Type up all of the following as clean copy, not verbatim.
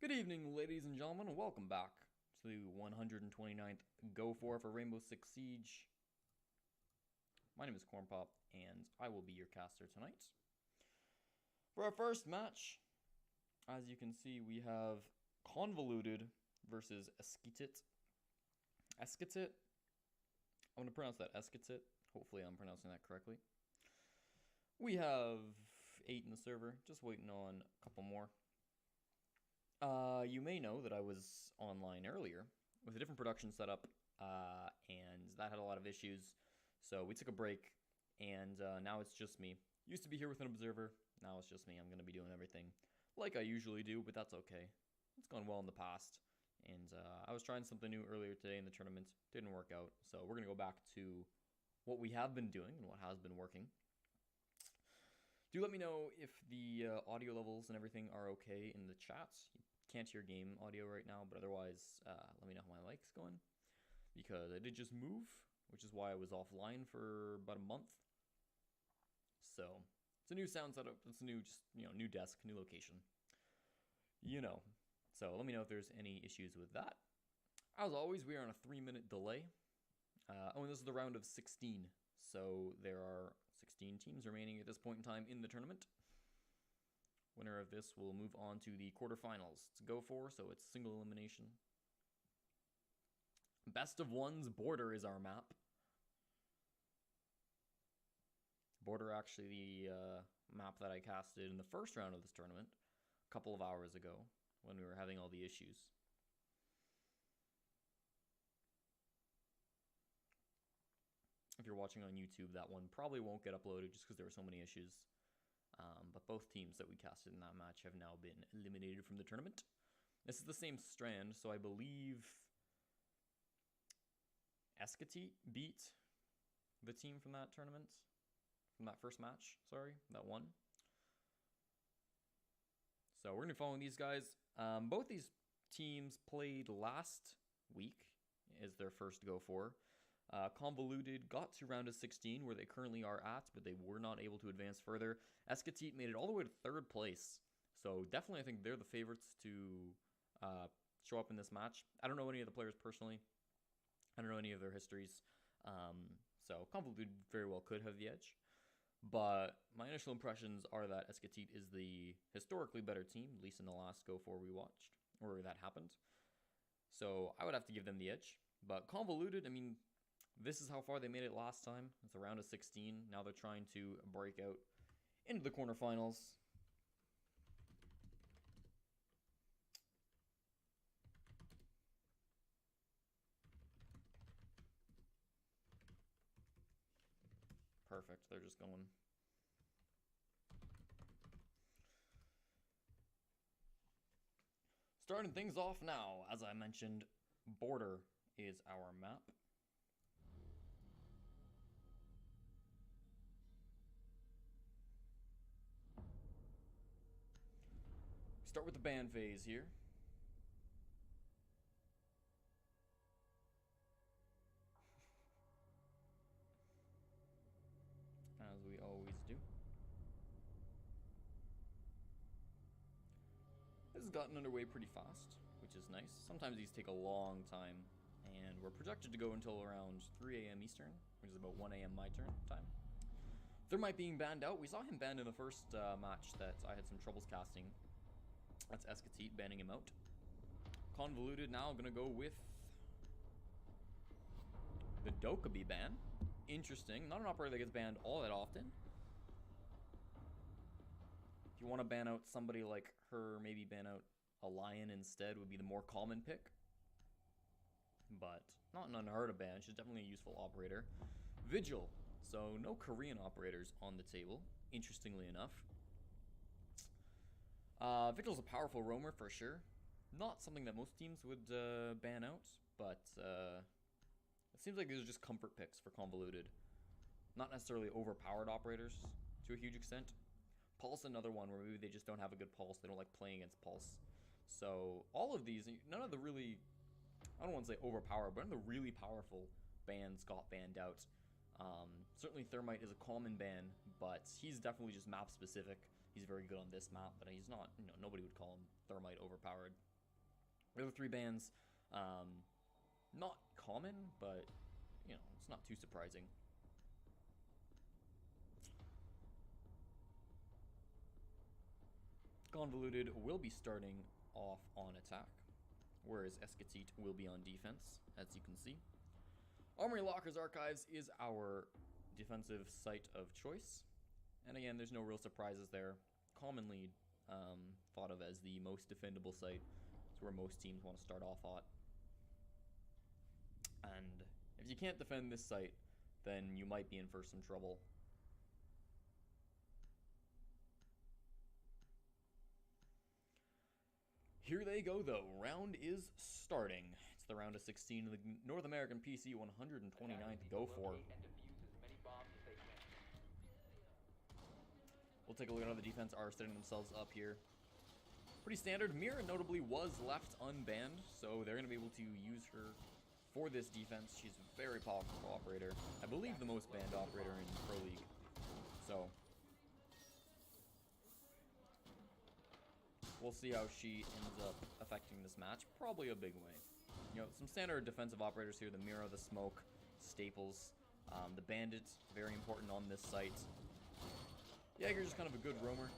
Good evening, ladies and gentlemen, and welcome back to the 129th Go4 for Rainbow Six Siege. My name is Cornpop, and I will be your caster tonight. For our first match, as you can see, we have Convoluted versus Esketit. Esketit? I'm going to pronounce that Esketit. Hopefully I'm pronouncing that correctly. We have 8 in the server, just waiting on a couple more. You may know that I was online earlier with a different production setup, and that had a lot of issues. So we took a break, and now it's just me. Used to be here with an observer, now it's just me. I'm going to be doing everything like I usually do, but that's okay. It's gone well in the past, and I was trying something new earlier today in the tournament. Didn't work out, so we're going to go back to what we have been doing and what has been working. Do let me know if the audio levels and everything are okay in the chats. You can't hear game audio right now, but otherwise, let me know how my mic's going. Because I did just move, which is why I was offline for about a month. So, it's a new sound setup. It's a new, new desk, new location. So let me know if there's any issues with that. As always, we are on a 3-minute delay. And this is the round of 16. So there are 16 teams remaining at this point in time in the tournament. Winner of this will move on to the quarterfinals. It's Go4, so it's single elimination. Best of ones, Border is our map. Border actually the map that I casted in the first round of this tournament a couple of hours ago when we were having all the issues. If you're watching on YouTube, that one probably won't get uploaded just because there were so many issues. But both teams that we casted in that match have now been eliminated from the tournament. This is the same strand, so I believe Esketit beat the team from that tournament. From that first match, sorry, that one. So we're going to be following these guys. Both these teams played last week as their first Go4. Convoluted got to round of 16 where they currently are at, but they were not able to advance further. Esketit made it all the way to 3rd place. So definitely I think they're the favorites to show up in this match. I don't know any of the players personally. I don't know any of their histories. So Convoluted very well could have the edge. But my initial impressions are that Esketit is the historically better team, at least in the last Go4 we watched, or that happened. So I would have to give them the edge. But Convoluted, I mean, this is how far they made it last time. It's a round of 16. Now they're trying to break out into the quarterfinals. Perfect. They're just going. Starting things off now, as I mentioned, Border is our map. Start with the ban phase here. As we always do. This has gotten underway pretty fast, which is nice. Sometimes these take a long time, and we're projected to go until around 3 a.m. Eastern, which is about 1 a.m. my turn time. Thermite being banned out. We saw him banned in the first match that I had some troubles casting. That's Esketit banning him out. Convoluted now gonna go with the Dokkaebi ban. Interesting. Not an operator that gets banned all that often. If you want to ban out somebody like her, maybe ban out a Lion instead would be the more common pick. But not an unheard of ban. She's definitely a useful operator. Vigil. So no Korean operators on the table, interestingly enough. Vigil's a powerful roamer for sure. Not something that most teams would ban out, but it seems like these are just comfort picks for Convoluted. Not necessarily overpowered operators to a huge extent. Pulse, another one where maybe they just don't have a good pulse. They don't like playing against Pulse. So all of these, none of the really, I don't want to say overpowered, but none of the really powerful bans got banned out. Certainly Thermite is a common ban, but he's definitely just map specific. He's very good on this map, but he's not, nobody would call him Thermite overpowered. The other 3 bans, not common, but, you know, it's not too surprising. Convoluted will be starting off on attack, whereas Escatit will be on defense, as you can see. Armory Lockers Archives is our defensive site of choice. And again, there's no real surprises there. Commonly thought of as the most defendable site. It's where most teams want to start off hot. And if you can't defend this site, then you might be in for some trouble. Here they go, though. Round is starting. It's the round of 16 of the North American PC 129th Go4. We'll take a look at how the defense are setting themselves up here. Pretty standard. Mira notably was left unbanned, so they're going to be able to use her for this defense. She's a very powerful operator. I believe the most banned operator in Pro League. So we'll see how she ends up affecting this match. Probably a big way. You know, some standard defensive operators here. The Mira, the Smoke, Staples, the Bandit, very important on this site. Jaeger's just kind of a good roamer.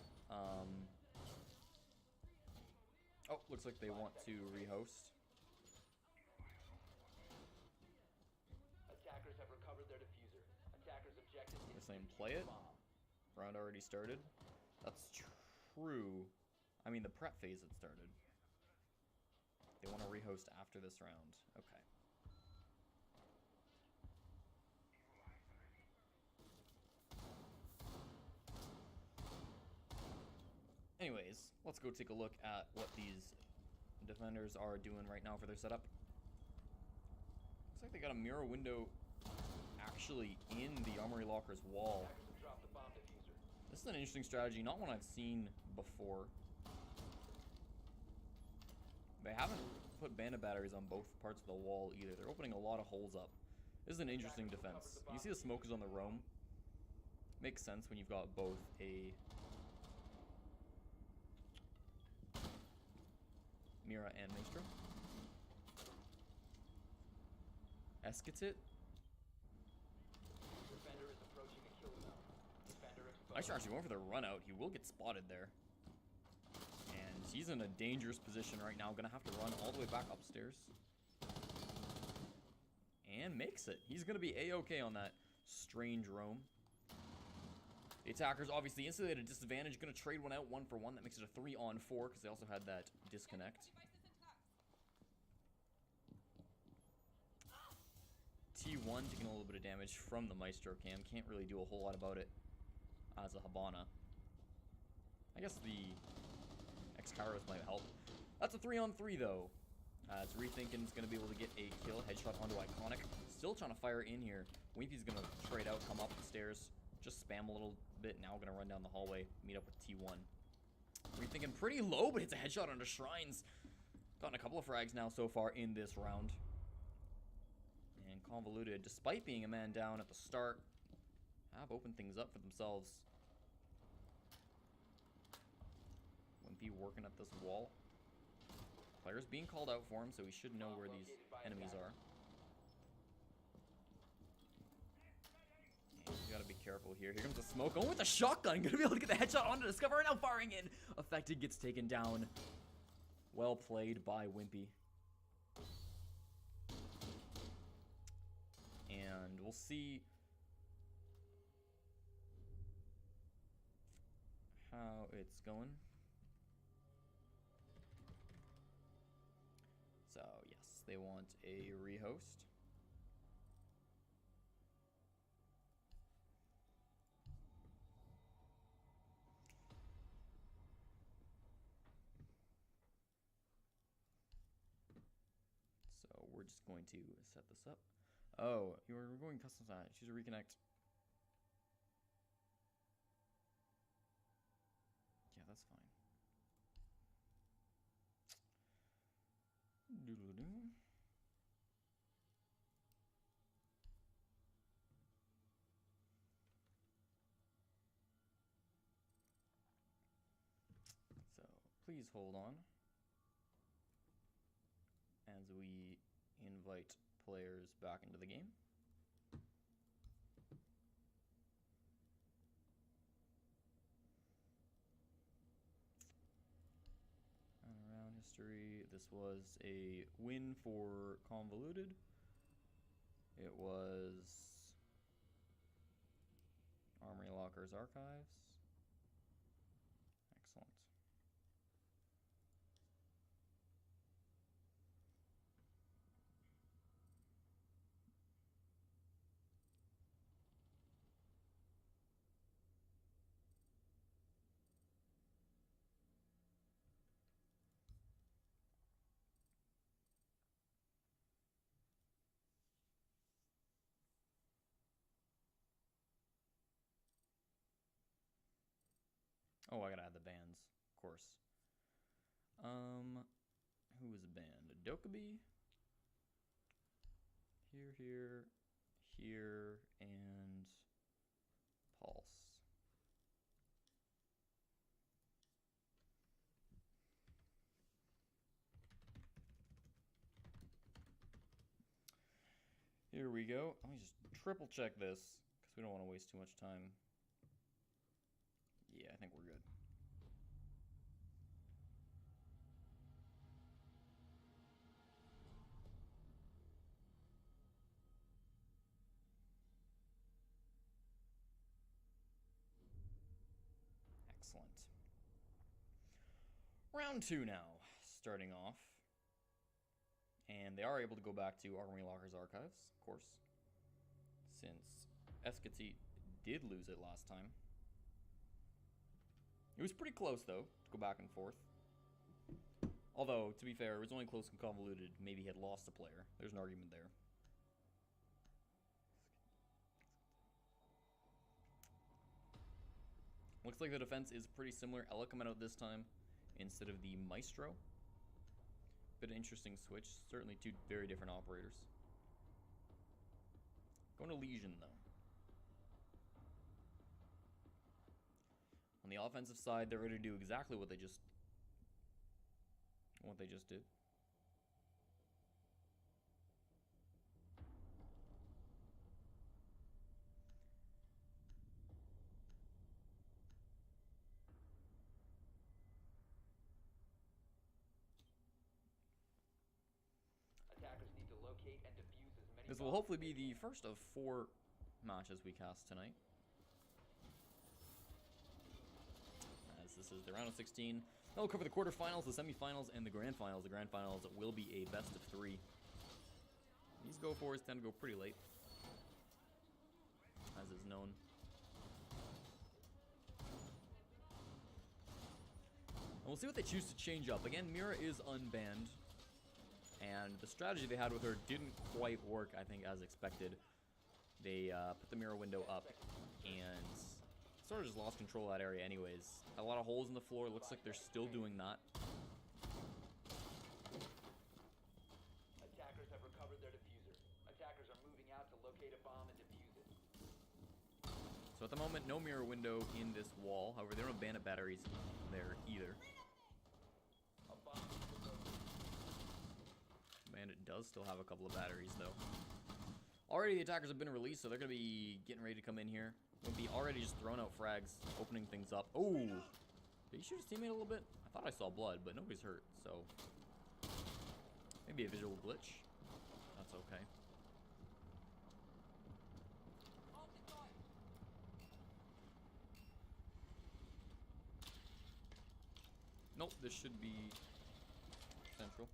Oh, looks like they want to rehost. Attackers have recovered their diffuser. Attackers' objective is They're saying play it. Round already started. That's true. I mean, the prep phase had started. They want to rehost after this round. Okay. Anyways, let's go take a look at what these defenders are doing right now for their setup. Looks like they got a mirror window actually in the Armory Locker's wall. This is an interesting strategy, not one I've seen before. They haven't put bandit batteries on both parts of the wall either. They're opening a lot of holes up. This is an interesting defense. You see the smoke is on the roam. Makes sense when you've got both a Mira and Maestro. Escatit. Defender is approaching a kill zone. Defender exposed. Maestro actually going for the run out. He will get spotted there. And he's in a dangerous position right now. Gonna have to run all the way back upstairs. And makes it. He's gonna be A-okay on that strange roam. The attackers obviously instantly at a disadvantage. Gonna trade one out 1-for-1. That makes it a 3-on-4 because they also had that disconnect. T1 taking a little bit of damage from the Maestro cam. Can't really do a whole lot about it as a Habana. I guess the X-Kairos might help. That's a 3-on-3 though. It's Rethinkin's going to be able to get a kill. Headshot onto Iconic. Still trying to fire in here. Wimpy's going to trade out, come up the stairs. Just spam a little bit. Now going to run down the hallway. Meet up with T1. Rethinkin pretty low, but it's a headshot onto Shrines. Gotten a couple of frags now so far in this round. And Convoluted, despite being a man down at the start, have opened things up for themselves. Wimpy working at this wall. Players being called out for him, so he should know where these enemies are. And you gotta be careful here. Here comes the smoke. Going with the shotgun. Gonna be able to get the headshot onto Discover. Now firing in. Affected gets taken down. Well played by Wimpy. And we'll see how it's going. So, yes, they want a rehost. So, we're just going to set this up. Oh, we're going custom side. Choose a reconnect. Yeah, that's fine. Doodle-doo. So, please hold on. as we invite players back into the game. Around history, this was a win for Convoluted. It was Armory Lockers Archives. Excellent. Oh, I gotta add the bands, of course. Who was a band? Dokkaebi. Here, and Pulse. Here we go. Let me just triple check this, because we don't want to waste too much time. Yeah, I think we're good. Excellent. Round 2 now, starting off. And they are able to go back to Armory Lockers Archives, of course, since Escatite did lose it last time. It was pretty close, though, to go back and forth. Although, to be fair, it was only close and Convoluted. Maybe he had lost a player. There's an argument there. Looks like the defense is pretty similar. Ella coming out this time instead of the Maestro. Bit of interesting switch. Certainly two very different operators. Going to Legion, though. On the offensive side, they're ready to do exactly what they just did. Attackers need to locate and defuse as many. This will hopefully be the first of 4 matches we cast tonight. As this is the round of 16. That'll cover the quarterfinals, the semifinals, and the grand finals. The grand finals will be a best of 3. These Go4s tend to go pretty late, as is known. And we'll see what they choose to change up. Again, Mira is unbanned, and the strategy they had with her didn't quite work, I think, as expected. They put the Mira window up and sort of just lost control of that area anyways. A lot of holes in the floor. Looks like they're still doing that. Attackers have recovered their diffuser. Attackers are moving out to locate a bomb and defuse it. So at the moment, no mirror window in this wall. However, they don't have bandit batteries there either. A bomb is exploded. Bandit does still have a couple of batteries, though. Already the attackers have been released, so they're going to be getting ready to come in here. Would be already just throwing out frags, opening things up. Oh! Did he shoot his teammate a little bit? I thought I saw blood, but nobody's hurt, so... Maybe a visual glitch. That's okay. Nope, this should be central.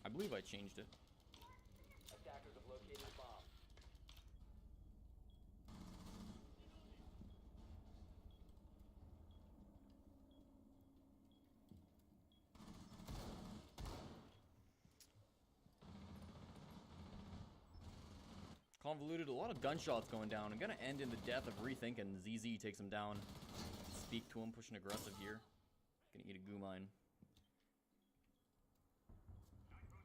I believe I changed it. Attackers have located a bomb. Convoluted, a lot of gunshots going down. I'm gonna end in the death of Rethink, and ZZ takes him down. Speak to him, pushing aggressive here. Gonna eat a goo mine.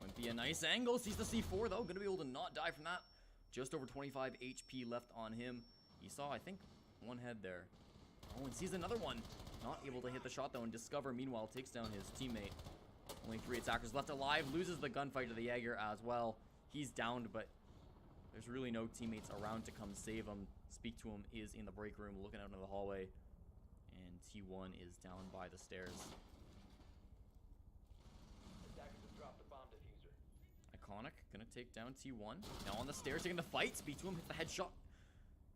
Might be a nice angle. Sees the C4 though. Gonna be able to not die from that. Just over 25 HP left on him. He saw, I think, one head there. Oh, and sees another one. Not able to hit the shot, though, and Discover, meanwhile, takes down his teammate. Only 3 attackers left alive. Loses the gunfight to the Jaeger as well. He's downed, but there's really no teammates around to come save him. Speak to him is in the break room, looking out into the hallway. And T1 is down by the stairs. Attackers have dropped the bomb diffuser. Iconic, gonna take down T1. Now on the stairs, taking the fight. Speak to him, hit the headshot.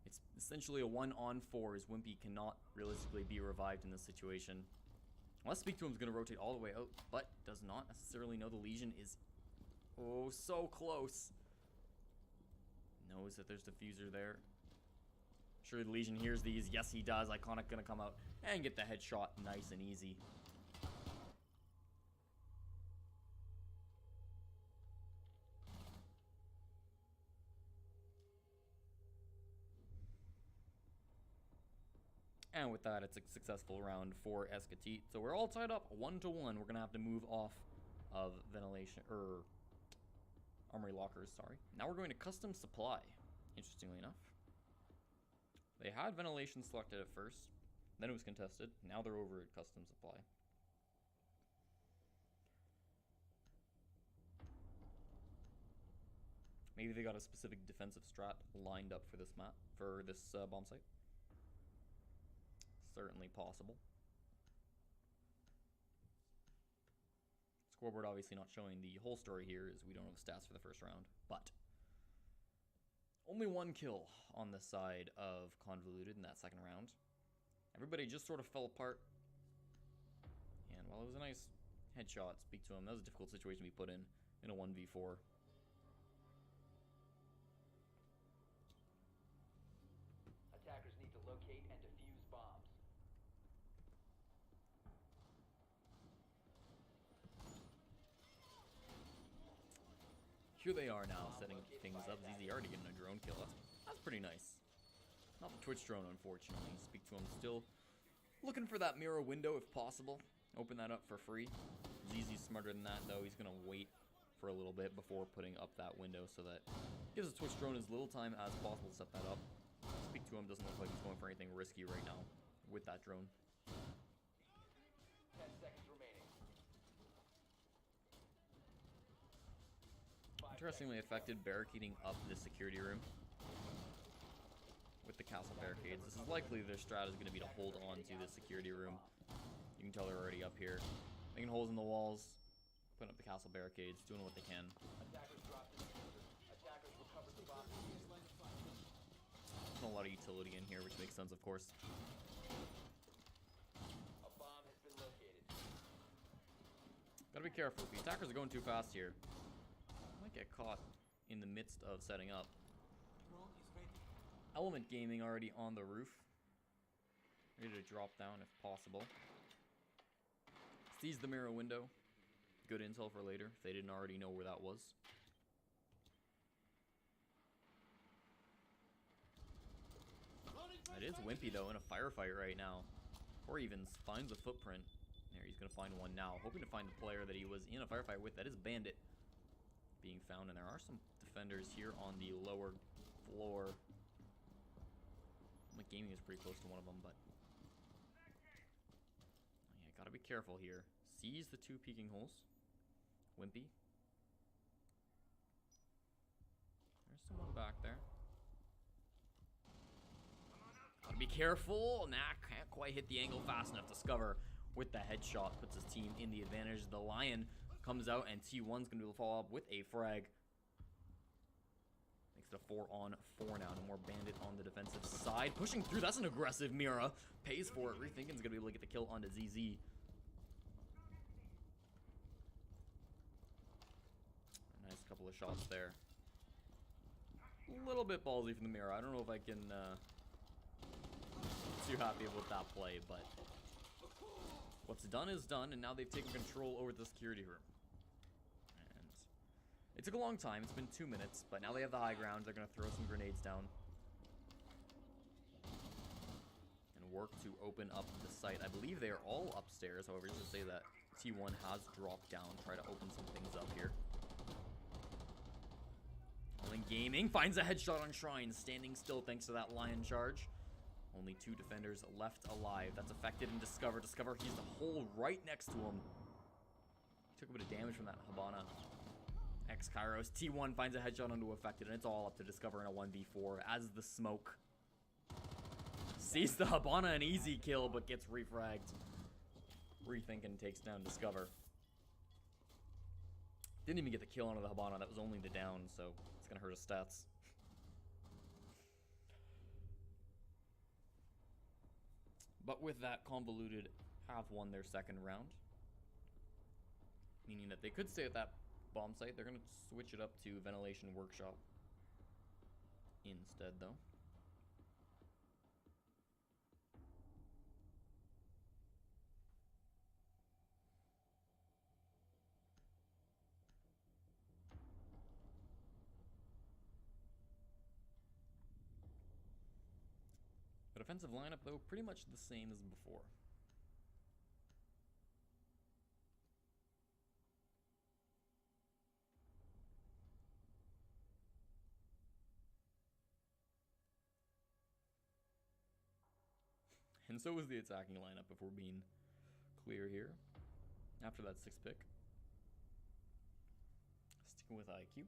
It's essentially a 1-on-4, as Wimpy cannot realistically be revived in this situation. Unless Speak to him is gonna rotate all the way out, but does not necessarily know the Legion is, oh, so close. Knows that there's diffuser there. Sure, the Legion hears these. Yes, he does. Iconic gonna come out and get the headshot nice and easy. And with that, it's a successful round for Escatite. So we're all tied up 1-1. We're gonna have to move off of ventilation, or armory lockers, sorry. Now we're going to custom supply, interestingly enough. They had ventilation selected at first, then it was contested. Now they're over at custom supply. Maybe they got a specific defensive strat lined up for this map, for this bomb site. Certainly possible. Scoreboard obviously not showing the whole story here, as we don't know the stats for the first round, but only 1 kill on the side of Convoluted in that second round. Everybody just sort of fell apart, and while it was a nice headshot, speak to him, that was a difficult situation to be put in a 1v4. Attackers need to locate and defuse bombs. Here they are now, setting things up. ZZ already getting a drone kill. That's pretty nice. Not the Twitch drone, unfortunately. Speak to him still. Looking for that mirror window if possible. Open that up for free. ZZ's smarter than that, though. He's going to wait for a little bit before putting up that window, so that gives the Twitch drone as little time as possible to set that up. Speak to him doesn't look like he's going for anything risky right now with that drone. 10 seconds remaining. Interestingly affected, barricading up the security room with the castle barricades. This is likely their strat is going to be to hold on to the security room. You can tell they're already up here, making holes in the walls, putting up the castle barricades, doing what they can. Attackers dropped the diffuser. Attackers recovered the bomb diffuser. A lot of utility in here, which makes sense, of course. A bomb has been located. Gotta be careful. The attackers are going too fast here. Might get caught in the midst of setting up. Element Gaming already on the roof. Ready to drop down if possible. Sees the mirror window. Good intel for later, if they didn't already know where that was. It is Wimpy, though, in a firefight right now. Or even finds a footprint. There, he's going to find one now. Hoping to find the player that he was in a firefight with. That is Bandit being found. And there are some defenders here on the lower floor. Gaming is pretty close to one of them, but yeah, gotta be careful here. Sees the 2 peeking holes. Wimpy. There's someone back there. Gotta be careful. Nah, can't quite hit the angle fast enough. Discover with the headshot puts his team in the advantage. The Lion comes out, and T1's gonna be able to follow up with a frag. Makes it a 4-on-4 now. No more Bandit on the defensive side. Pushing through. That's an aggressive Mira. Pays for it. Rethinking's gonna be able to get the kill onto ZZ. A nice couple of shots there. A little bit ballsy from the Mira. I don't know if I can too happy with that play, but what's done is done, and now they've taken control over the security room. And it took a long time. It's been 2 minutes, but now they have the high ground. They're going to throw some grenades down and work to open up the site. I believe they are all upstairs. However, just to say that T1 has dropped down, try to open some things up here. Link Gaming finds a headshot on Shrines, standing still thanks to that lion charge. Only 2 defenders left alive. That's affected and Discover. Discover, he's the hole right next to him. Took a bit of damage from that Habana. X-Kairos. T1 finds a headshot onto Affected, and it's all up to Discover in a 1v4 as the smoke sees the Habana an easy kill, but gets refragged. Rethinking takes down Discover. Didn't even get the kill onto the Habana. That was only the down, so it's going to hurt his stats. But with that, Convoluted have won their second round. Meaning that they could stay at that bomb site. They're going to switch it up to Ventilation Workshop instead, though. The defensive lineup, though, pretty much the same as before. And so was the attacking lineup, if we're being clear here. After that 6th pick. Sticking with IQ.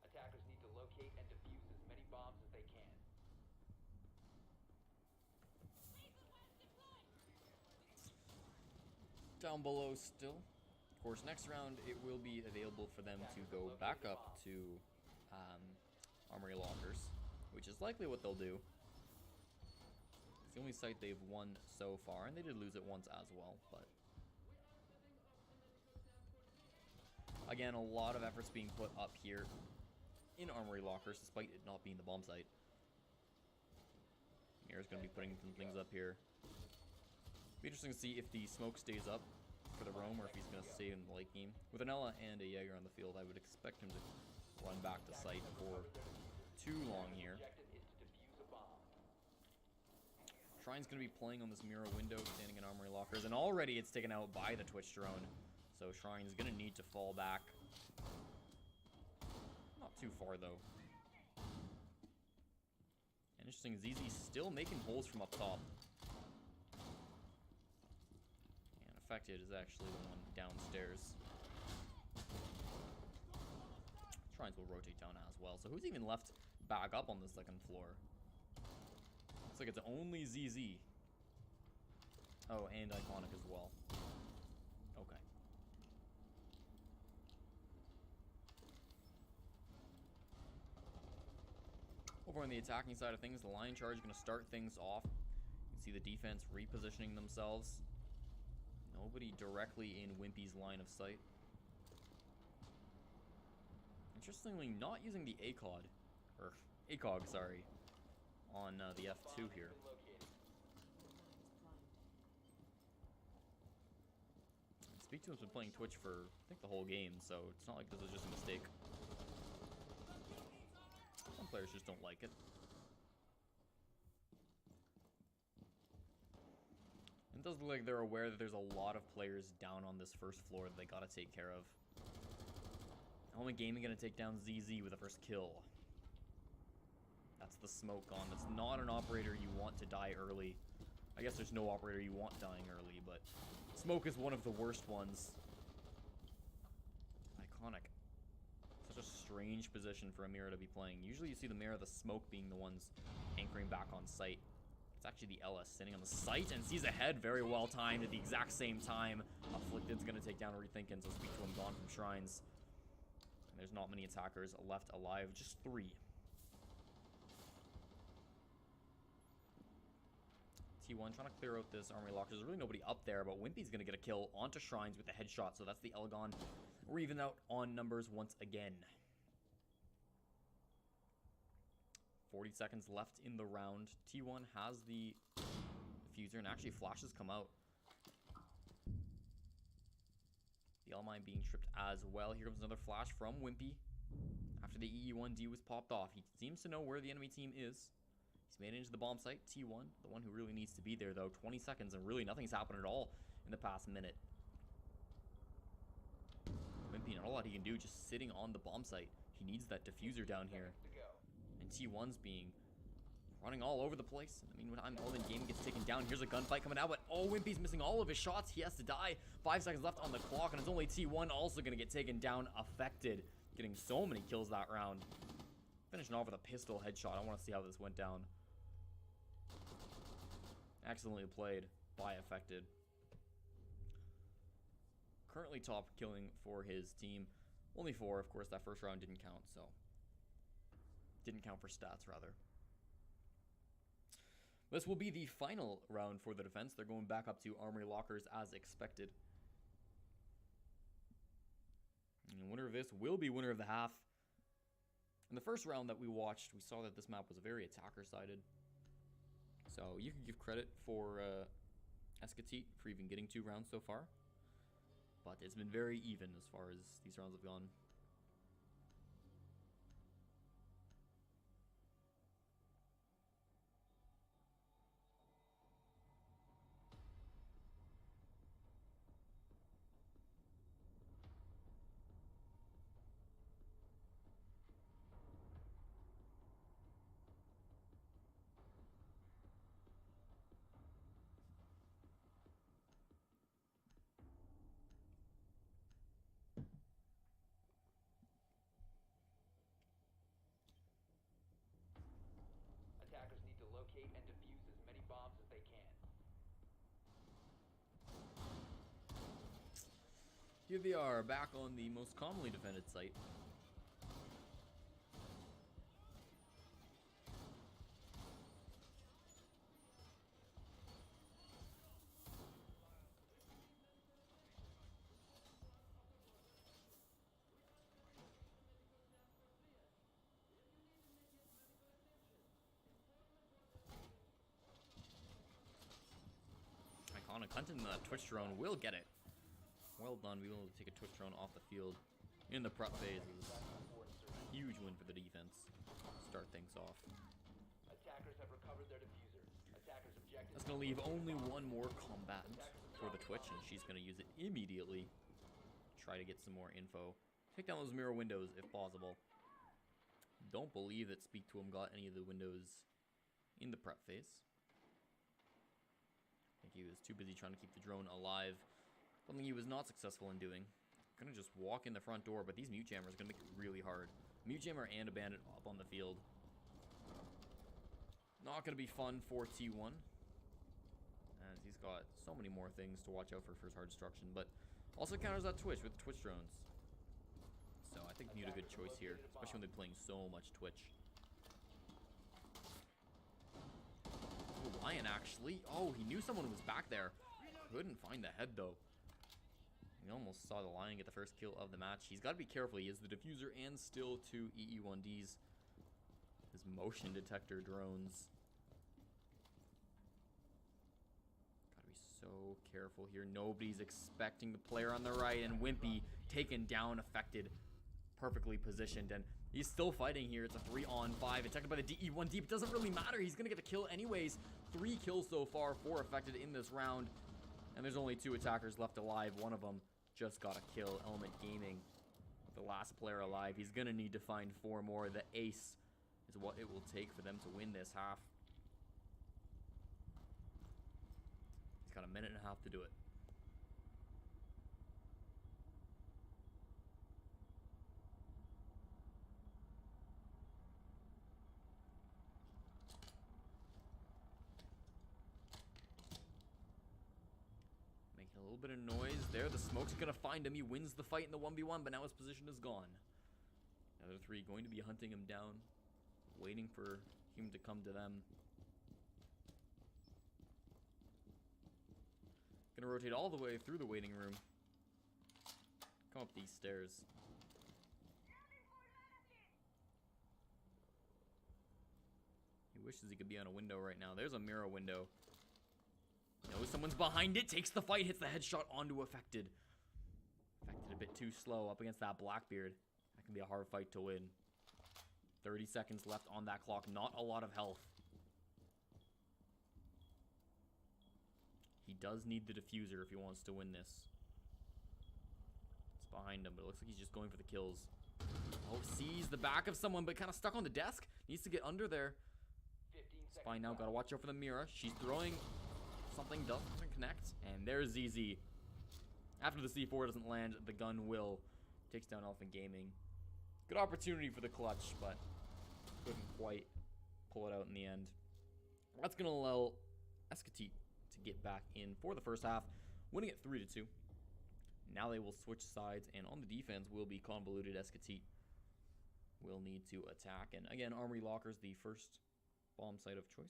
Attackers need to locate and defuse as many bombs as they can. Down below still. Of course, next round it will be available for them to go back up to Armory Lockers, which is likely what they'll do. It's the only site they've won so far, and they did lose it once as well, but again, a lot of efforts being put up here in Armory Lockers, despite it not being the bomb site. Mirror's going to be putting some things up here. Be interesting to see if the smoke stays up for the roam, or if he's going to stay in the late game. With an Ella and a Jaeger on the field, I would expect him to run back to site for too long here. Shrine's going to be playing on this mirror window, standing in Armory Lockers, and already it's taken out by the Twitch drone. So Shrine's going to need to fall back. Not too far, though. And interesting, ZZ still making holes from up top. And Affected is actually the one downstairs. Shrines will rotate down as well. So who's even left back up on the 2nd floor? Looks like it's only ZZ. Oh, and Iconic as well. Okay. Over on the attacking side of things, the line charge is going to start things off. You can see the defense repositioning themselves. Nobody directly in Wimpy's line of sight. Interestingly, not using the ACOG, or ACOG, sorry, on the F2 here. Speak to has been playing Twitch for, I think, the whole game, so it's not like this is just a mistake. Some players just don't like it. It does look like they're aware that there's a lot of players down on this 1st floor that they gotta take care of. Only Gaming gonna take down ZZ with the first kill. That's the smoke on. That's not an operator you want to die early. I guess there's no operator you want dying early, but smoke is one of the worst ones. Iconic. Such a strange position for a mirror to be playing. Usually you see the mirror, the smoke being the ones anchoring back on site. It's actually the LS sitting on the site and sees ahead, very well timed at the exact same time. Afflicted's gonna take down Rethinkin', so Speak to him gone from Shrines. And there's not many attackers left alive, just 3. T1 trying to clear out this Armory Locker. There's really nobody up there, but Wimpy's going to get a kill onto Shrines with the headshot, so that's the Elgon. We're even out on numbers once again. 40 seconds left in the round. T1 has the diffuser, and actually flashes come out. The L-mine being tripped as well. Here comes another flash from Wimpy. After the EE1D was popped off, he seems to know where the enemy team is. He's made it into the bomb site. T1, the one who really needs to be there, though. 20 seconds, and really nothing's happened at all in the past minute. Wimpy, not a lot he can do, just sitting on the bomb site. He needs that diffuser down here. And T1's being running all over the place. I mean, when I'm all in game gets taken down, here's a gunfight coming out, but oh, Wimpy's missing all of his shots. He has to die. 5 seconds left on the clock, and it's only T1 also going to get taken down, affected. Getting so many kills that round. Finishing off with a pistol headshot. I want to see how this went down. Excellently played by affected. Currently top killing for his team. Only 4, of course. That first round didn't count, so. Didn't count for stats, rather. This will be the final round for the defense. They're going back up to armory lockers as expected. And winner of this will be winner of the half. In the first round that we watched, we saw that this map was very attacker-sided. So you can give credit for Escatite for even getting 2 rounds so far. But it's been very even as far as these rounds have gone. Attackers need to locate and defuse as many bombs as they can. Here they are, back on the most commonly defended site. Iconic hunting the Twitch drone will get it. Well done, we will take a Twitch drone off the field in the prep phases. Huge win for the defense. Start things off. Attackers have recovered their diffuser. Attackers objective. That's going to leave only one more combatant for the Twitch, and she's going to use it immediately. Try to get some more info. Take down those mirror windows if possible. Don't believe that Speak to Him got any of the windows in the prep phase. I think he was too busy trying to keep the drone alive. Something he was not successful in doing. Gonna just walk in the front door, but these mute jammers are gonna make it really hard. Mute jammer and a bandit up on the field. Not gonna be fun for T1. As he's got so many more things to watch out for his hard destruction, but also counters that Twitch with the Twitch drones. So I think Mute a good choice here, especially when they're playing so much Twitch. Oh, Lion actually. Oh, he knew someone was back there. Couldn't find the head though. We almost saw the Lion get the first kill of the match. He's got to be careful. He has the diffuser and still 2 EE1Ds. His motion detector drones. Gotta be so careful here. Nobody's expecting the player on the right, and Wimpy taken down, affected, perfectly positioned, and he's still fighting here. It's a 3-on-5, attacked by the DE1D, but it doesn't really matter. He's gonna get the kill anyways. 3 kills so far, 4 affected in this round, and there's only 2 attackers left alive. One of them just got a kill. Element Gaming, the last player alive. He's gonna need to find 4 more. The ace is what it will take for them to win this half. He's got a minute and a half to do it. Making a little bit of noise there. The smoke's gonna find him. He wins the fight in the 1v1, but now his position is gone. The other 3 going to be hunting him down, waiting for him to come to them. Gonna rotate all the way through the waiting room. Come up these stairs. He wishes he could be on a window right now. There's a mirror window. Knows someone's behind it. Takes the fight. Hits the headshot onto Affected. Affected a bit too slow up against that Blackbeard. That can be a hard fight to win. 30 seconds left on that clock. Not a lot of health. He does need the diffuser if he wants to win this. It's behind him, but it looks like he's just going for the kills. Oh, sees the back of someone, but kind of stuck on the desk. Needs to get under there. It's fine now. Gotta watch out for the Mira. She's throwing something, doesn't connect. And there's ZZ. After the C4 doesn't land, the gun will. Takes down Elephant Gaming. Good opportunity for the clutch, but couldn't quite pull it out in the end. That's going to allow Escatite to get back in for the first half, winning it 3-2. Now they will switch sides, and on the defense will be Convoluted. Escatite will need to attack. And again, Armory Locker's the first bomb site of choice.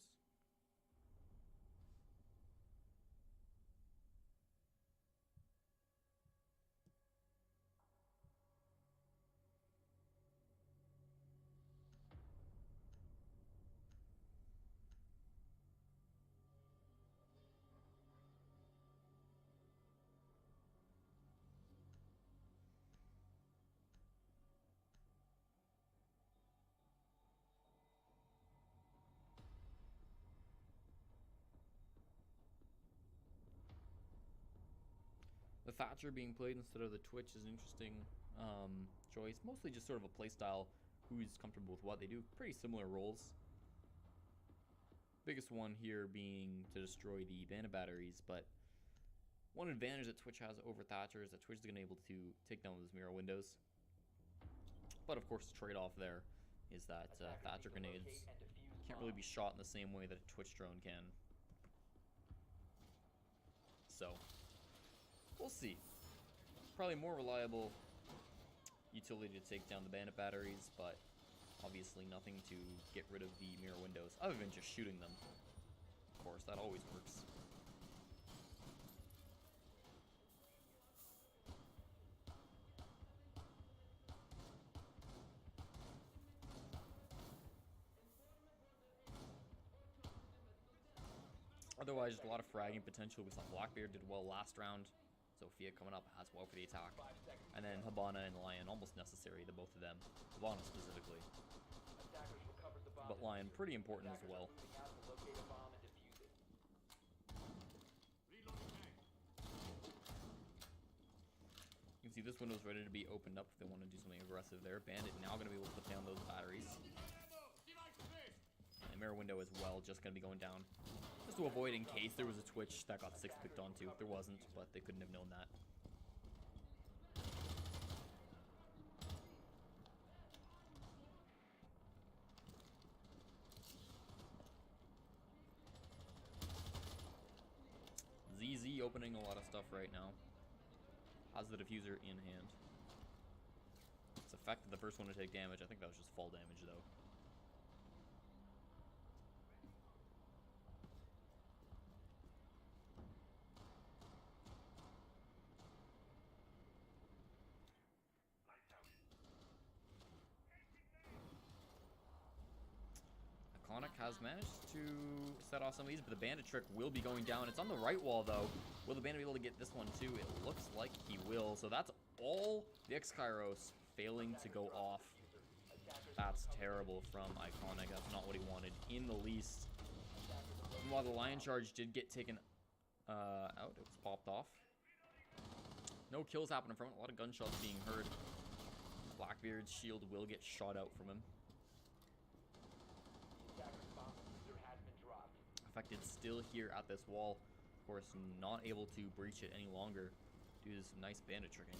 The Thatcher being played instead of the Twitch is an interesting choice. Mostly just sort of a playstyle. Who's comfortable with what. They do pretty similar roles. Biggest one here being to destroy the bandit batteries, but one advantage that Twitch has over Thatcher is that Twitch is going to be able to take down those mirror windows. But of course, the trade-off there is that Thatcher grenades can't really be shot in the same way that a Twitch drone can. So we'll see. Probably more reliable utility to take down the bandit batteries, but obviously nothing to get rid of the mirror windows other than just shooting them. Of course, that always works. Otherwise, just a lot of fragging potential. We saw Blackbeard did well last round. Sophia coming up as well for the attack. And then Habana and Lion, almost necessary, the both of them. Habana specifically. But Lion, pretty important as well. You can see this window's ready to be opened up if they want to do something aggressive there. Bandit now going to be able to put down those batteries. And mirror window as well, just going to be going down. Just to avoid in case there was a Twitch that got 6 picked onto. There wasn't, but they couldn't have known that. ZZ opening a lot of stuff right now. Has the diffuser in hand. It's affected the first one to take damage. I think that was just fall damage though. Iconic has managed to set off some of these, but the bandit trick will be going down. It's on the right wall, though. Will the bandit be able to get this one, too? It looks like he will. So that's all the X-Kairos failing to go off. That's terrible from Iconic. That's not what he wanted in the least. And while the Lion Charge did get taken out, it was popped off. No kills happening from it. A lot of gunshots being heard. Blackbeard's shield will get shot out from him. Affected still here at this wall. Of course, not able to breach it any longer due to some nice bandit tricking.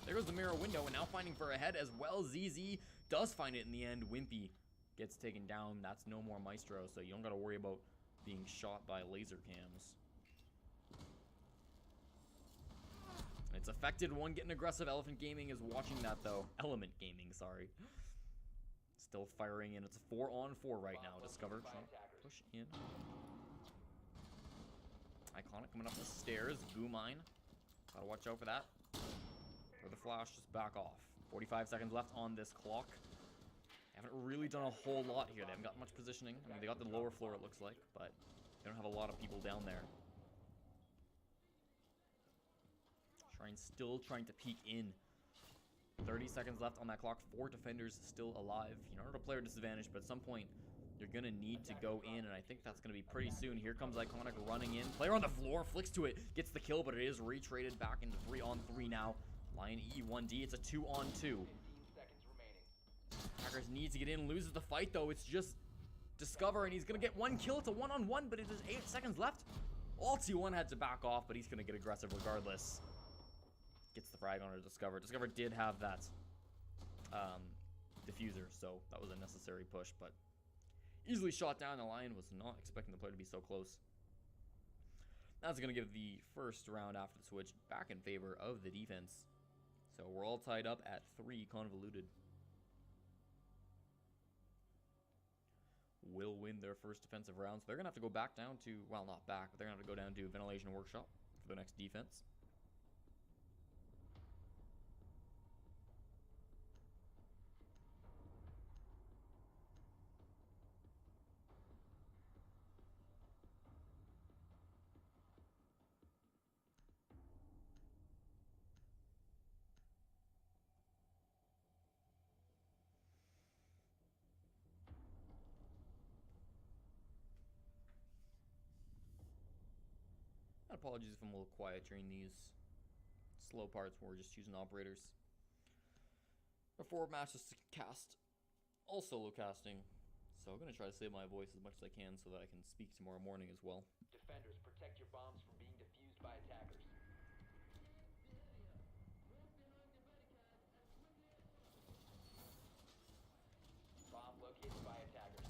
There goes the mirror window, and now finding for a head as well. ZZ does find it in the end. Wimpy gets taken down. That's no more Maestro, so you don't got to worry about being shot by laser cams. It's affected. One getting aggressive. Elephant Gaming is watching that, though. Element Gaming, sorry. Still firing in. It's a 4-on-4 right now. Discover trying to push in. Iconic coming up the stairs. Goo mine. Gotta watch out for that. Or the flash just back off. 45 seconds left on this clock. Haven't really done a whole lot here. They haven't got much positioning. I mean, they got the lower floor, it looks like, but they don't have a lot of people down there. Still trying to peek in. 30 seconds left on that clock. 4 defenders still alive. You're not at a player disadvantage, but at some point, You're going to need to go in, and I think that's going to be pretty soon. Here comes Iconic running in. Player on the floor, flicks to it, gets the kill, but it is retraded back into 3-on-3 now. Lion E1D, it's a 2-on-2. 15 seconds remaining. Hackers needs to get in, loses the fight, though. It's just Discover, and he's going to get one kill. It's a 1-on-1, but it is 8 seconds left. All T1 had to back off, but he's going to get aggressive regardless. Gets the frag on to Discover. Discover did have that diffuser, so that was a necessary push, but easily shot down. The Lion was not expecting the player to be so close. That's going to give the first round after the switch back in favor of the defense. So we're all tied up at 3 convoluted. Will win their first defensive round. So they're going to have to go back down to, well, not back, but they're going to have to go down to Ventilation Workshop for the next defense. Apologies if I'm a little quiet during these slow parts where we're just choosing operators. Before matches to cast, all solo casting. So I'm going to try to save my voice as much as I can so that I can speak tomorrow morning as well. Defenders, protect your bombs from being defused by attackers. Bomb located by attackers.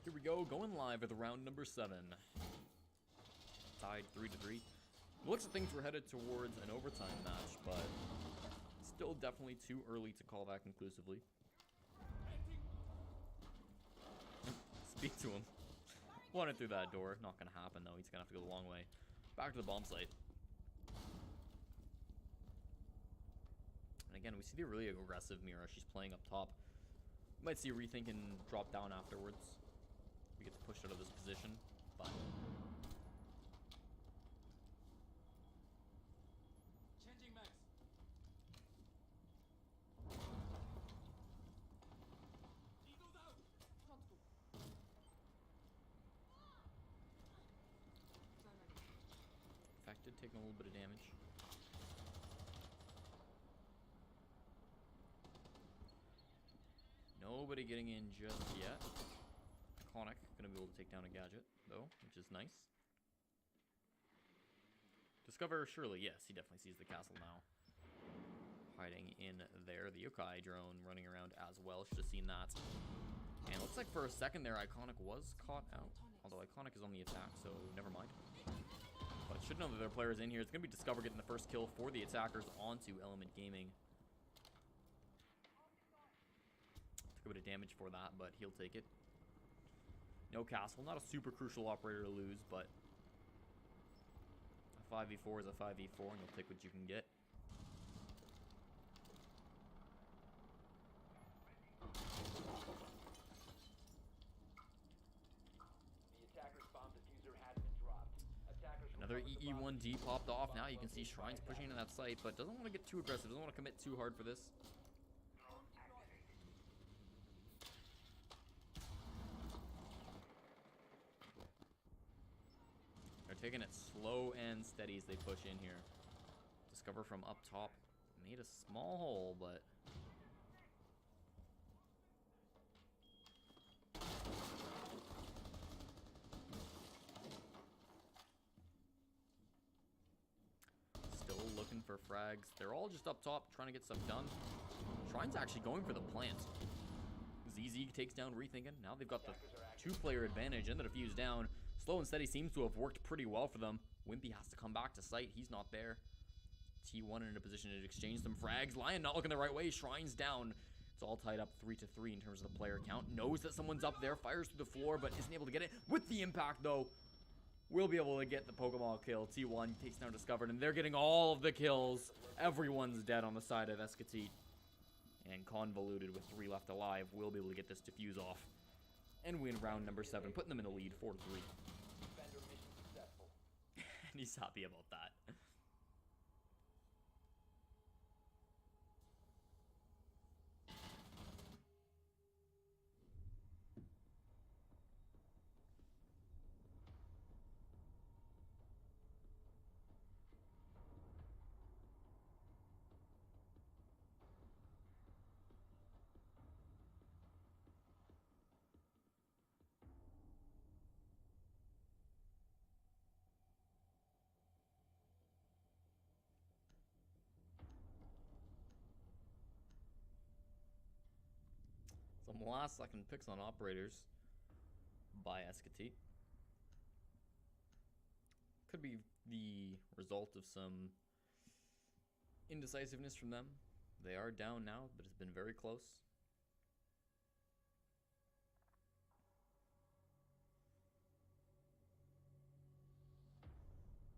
Here we go, going live with round number 7. Tied 3-3. Looks like things were headed towards an overtime match, but still definitely too early to call that conclusively. Speak to him. Wanted through that door. Not gonna happen though. He's gonna have to go the long way. Back to the bomb site. And again, we see the really aggressive Mira. She's playing up top. Might see Rethink and drop down afterwards. We get pushed out of this position, but changing max. Eagles out. Affected, taking a little bit of damage. Nobody getting in just yet. Iconic gonna be able to take down a gadget, though, which is nice. Discover Shirley, yes, he definitely sees the castle now. Hiding in there. The Yokai drone running around as well. Should have seen that. And it looks like for a second there, Iconic was caught out. Although Iconic is on the attack, so never mind. But should know that there are players in here. It's gonna be Discover getting the first kill for the attackers onto Element Gaming. Took a bit of damage for that, but he'll take it. No castle, not a super crucial operator to lose, but a 5v4 is a 5v4, and you'll take what you can get. The attacker's bomb diffuser has been dropped. Attackers Another recovered the bomb EE1D popped off. Now you can see located by Shrine's pushing into that site, but doesn't want to get too aggressive, doesn't want to commit too hard for this. Taking it slow and steady as they push in here. Discover from up top. Made a small hole, but still looking for frags. They're all just up top trying to get stuff done. Shrine's actually going for the plant. ZZ takes down Rethinking. Now they've got the 2-player advantage and the defuse down. Slow and steady seems to have worked pretty well for them. Wimpy has to come back to site. He's not there. T1 in a position to exchange some frags. Lion not looking the right way. Shrines down. It's all tied up 3-3 in terms of the player count. Knows that someone's up there. Fires through the floor, but isn't able to get it. With the impact, though, will be able to get the Pokemon kill. T1 takes down Discovered, and they're getting all of the kills. Everyone's dead on the side of Escatite. And Convoluted with 3 left alive will be able to get this defuse off and win round number 7, putting them in the lead 4-3. Defender mission successful. And he's happy about that. Some last second picks on operators by Escatite. Could be the result of some indecisiveness from them. They are down now, but it's been very close.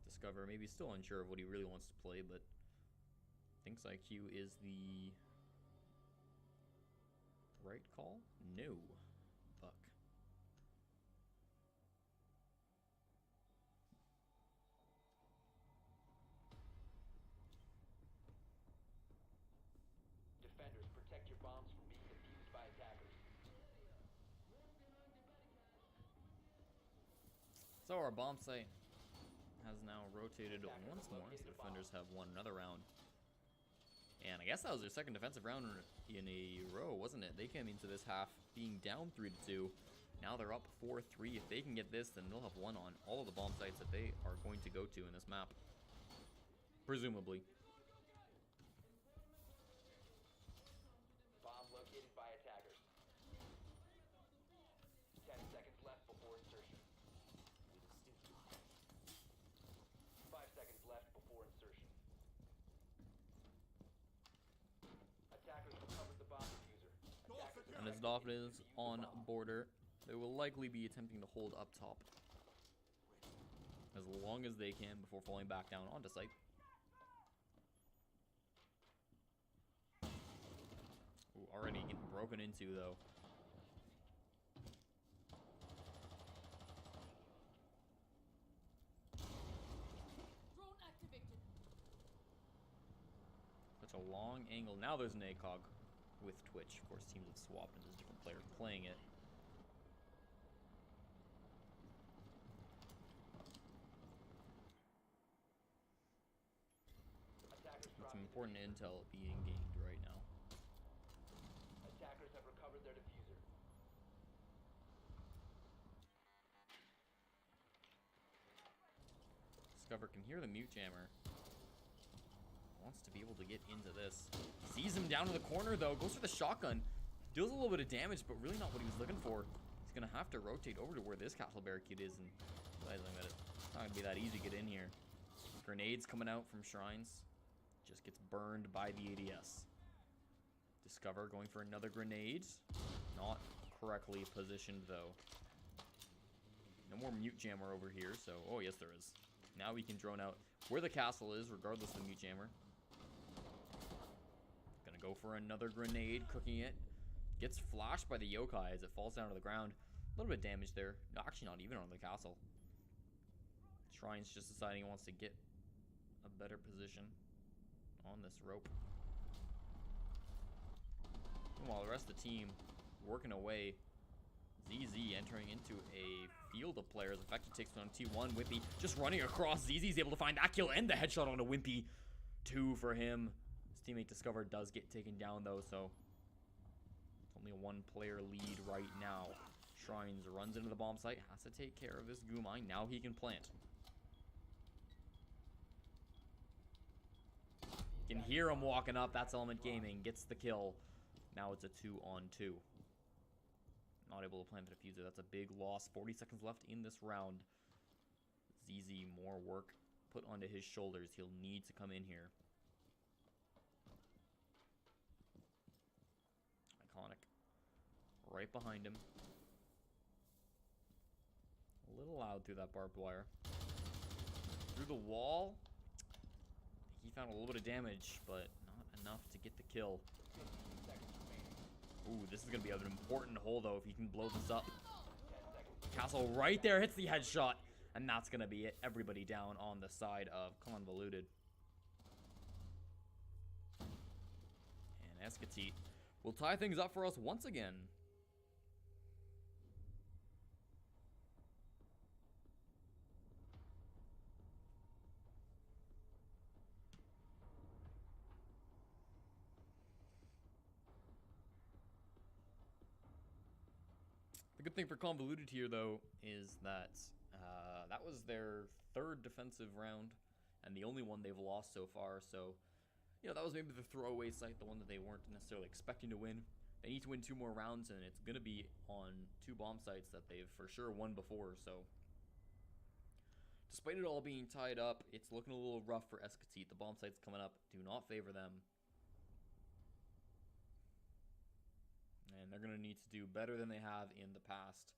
Discover maybe still unsure of what he really wants to play, but thinks IQ is the right call? No. Buck. Defenders, protect your bombs from being defused by attackers. So our bomb site has now rotated once more as the defenders have won another round. And I guess that was their second defensive round in a row, wasn't it? They came into this half being down 3-2. Now they're up 4-3. If they can get this, then they'll have won on all of the bomb sites that they are going to go to in this map. Presumably. Bomb located by attackers. 10 seconds left before insertion. 5 seconds left before insertion. Attackers recovered the bomb diffuser. Attackers And as Dolphin is on border, they will likely be attempting to hold up top as long as they can before falling back down onto site. Ooh, already getting broken into though. Drone activated. Such a long angle. Now there's an ACOG with Twitch. Of course, teams have swapped and there's different players playing it. Attackers Some dropping important diffuser. intel being gained right now. Attackers have recovered their diffuser. Discover can hear the mute jammer. Wants to be able to get into this. Sees him down in the corner though. Goes for the shotgun. Deals a little bit of damage, but really not what he was looking for. He's gonna have to rotate over to where this castle barricade is, and realizing that it's not gonna be that easy to get in here. Grenades coming out from Shrines. Just gets burned by the ADS. Discover going for another grenade. Not correctly positioned though. No more mute jammer over here, so oh yes there is. Now we can drone out where the castle is, regardless of the mute jammer. Gonna go for another grenade, cooking it. Gets flashed by the yokai as it falls down to the ground. A little bit of damage there. No, actually not even on the castle. Shrine's just deciding he wants to get a better position on this rope. Meanwhile, the rest of the team working away. ZZ entering into a field of players. Effective takes on T1. Wimpy just running across. ZZ's able to find that kill and the headshot on a Wimpy. 2 for him. His teammate Discover does get taken down though, so it's only a 1-player lead right now. Shrines runs into the bomb site. Has to take care of this goo mine. Now he can plant. You can hear him walking up. That's Element Gaming. Gets the kill. Now it's a 2-on-2. Not able to plant the diffuser. That's a big loss. 40 seconds left in this round. ZZ, more work put onto his shoulders. He'll need to come in here Right behind him. A little loud through that barbed wire. Through the wall. He found a little bit of damage, but not enough to get the kill. Ooh, this is going to be an important hole, though, if he can blow this up. Castle right there hits the headshot, and that's going to be it. Everybody down on the side of Convoluted. And Escatite will tie things up for us once again. The good thing for Convoluted here, though, is that that was their third defensive round and the only one they've lost so far. So, you know, that was maybe the throwaway site, the one that they weren't necessarily expecting to win. They need to win 2 more rounds, and it's going to be on 2 bomb sites that they've for sure won before. So, despite it all being tied up, it's looking a little rough for Escatite. The bomb sites coming up do not favor them. And they're going to need to do better than they have in the past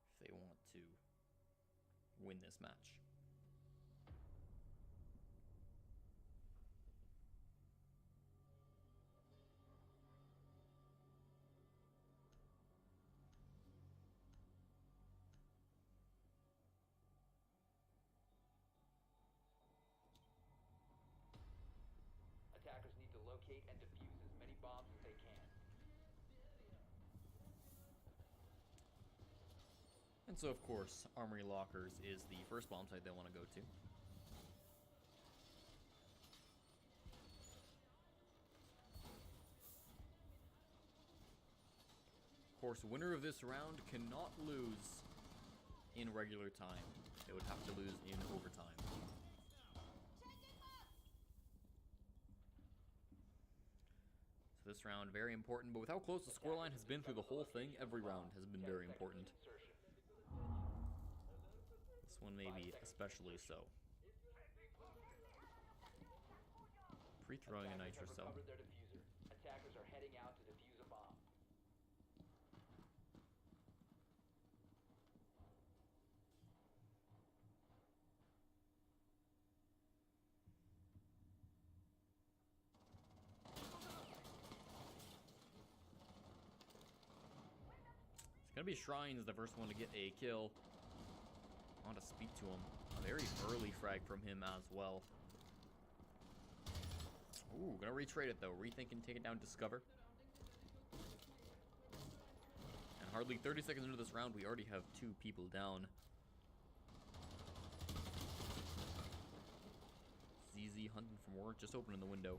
if they want to win this match. Attackers need to locate and defuse as many bombs as they can. And so, of course, Armory Lockers is the first bomb site they want to go to. Of course, winner of this round cannot lose in regular time. They would have to lose in overtime. So this round, very important, but with how close the scoreline has been through the whole thing, every round has been very important. This one maybe especially so. Pre-throwing a nitro cell. Attackers are heading out to defuse a bomb. It's gonna be Shrines, the first one to get a kill. I want to speak to him. A very early frag from him as well. Ooh, gonna retrade it though. Rethink and take it down, Discover. And hardly 30 seconds into this round, we already have 2 people down. ZZ hunting for more, just opening the window.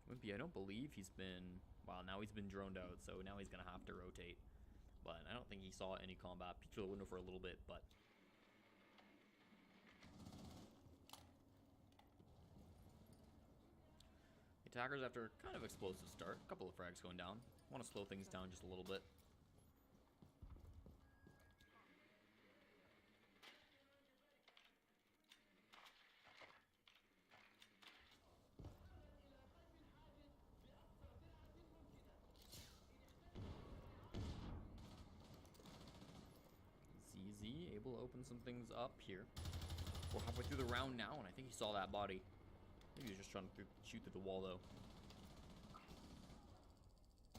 Wimpy, I don't believe he's been... Wow, now he's been droned out, so now he's going to have to rotate. But I don't think he saw any combat. Peeked through the window for a little bit, but... Attackers, after a kind of explosive start, a couple of frags going down. Want to slow things down just a little bit. ZZ able to open some things up here. We're halfway through the round now, and I think he saw that body. Maybe he was just trying to shoot through the wall, though.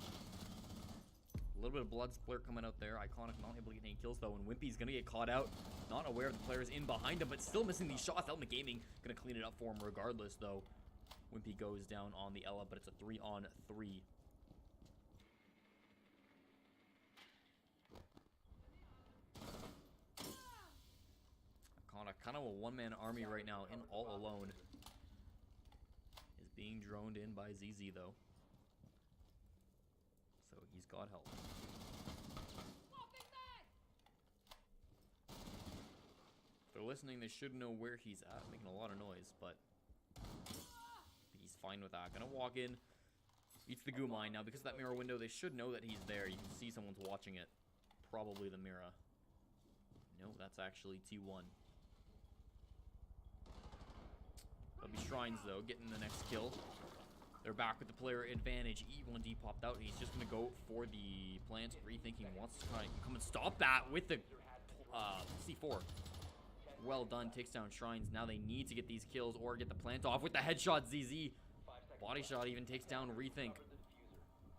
A little bit of blood splurt coming out there. Iconic not able to get any kills, though, and Wimpy's going to get caught out. Not aware of the players in behind him, but still missing these shots. Element Gaming going to clean it up for him regardless, though. Wimpy goes down on the Ella, but it's a 3-on-3. Kind of a one-man army right now, in all alone. Is being droned in by ZZ, though. So he's got help. If they're listening, they should know where he's at. Making a lot of noise, but he's fine with that. Gonna walk in. Eats the goo mine. Now, because of that mirror window, they should know that he's there. You can see someone's watching it. Probably the Mira. No, that's actually T1. That'll be Shrines, though, getting the next kill. They're back with the player advantage. E1D popped out. He's just going to go for the plant. Rethinking wants to try and come and stop that with the C4. Well done. Takes down Shrines. Now they need to get these kills or get the plant off with the headshot. ZZ. Body shot even takes down Rethink.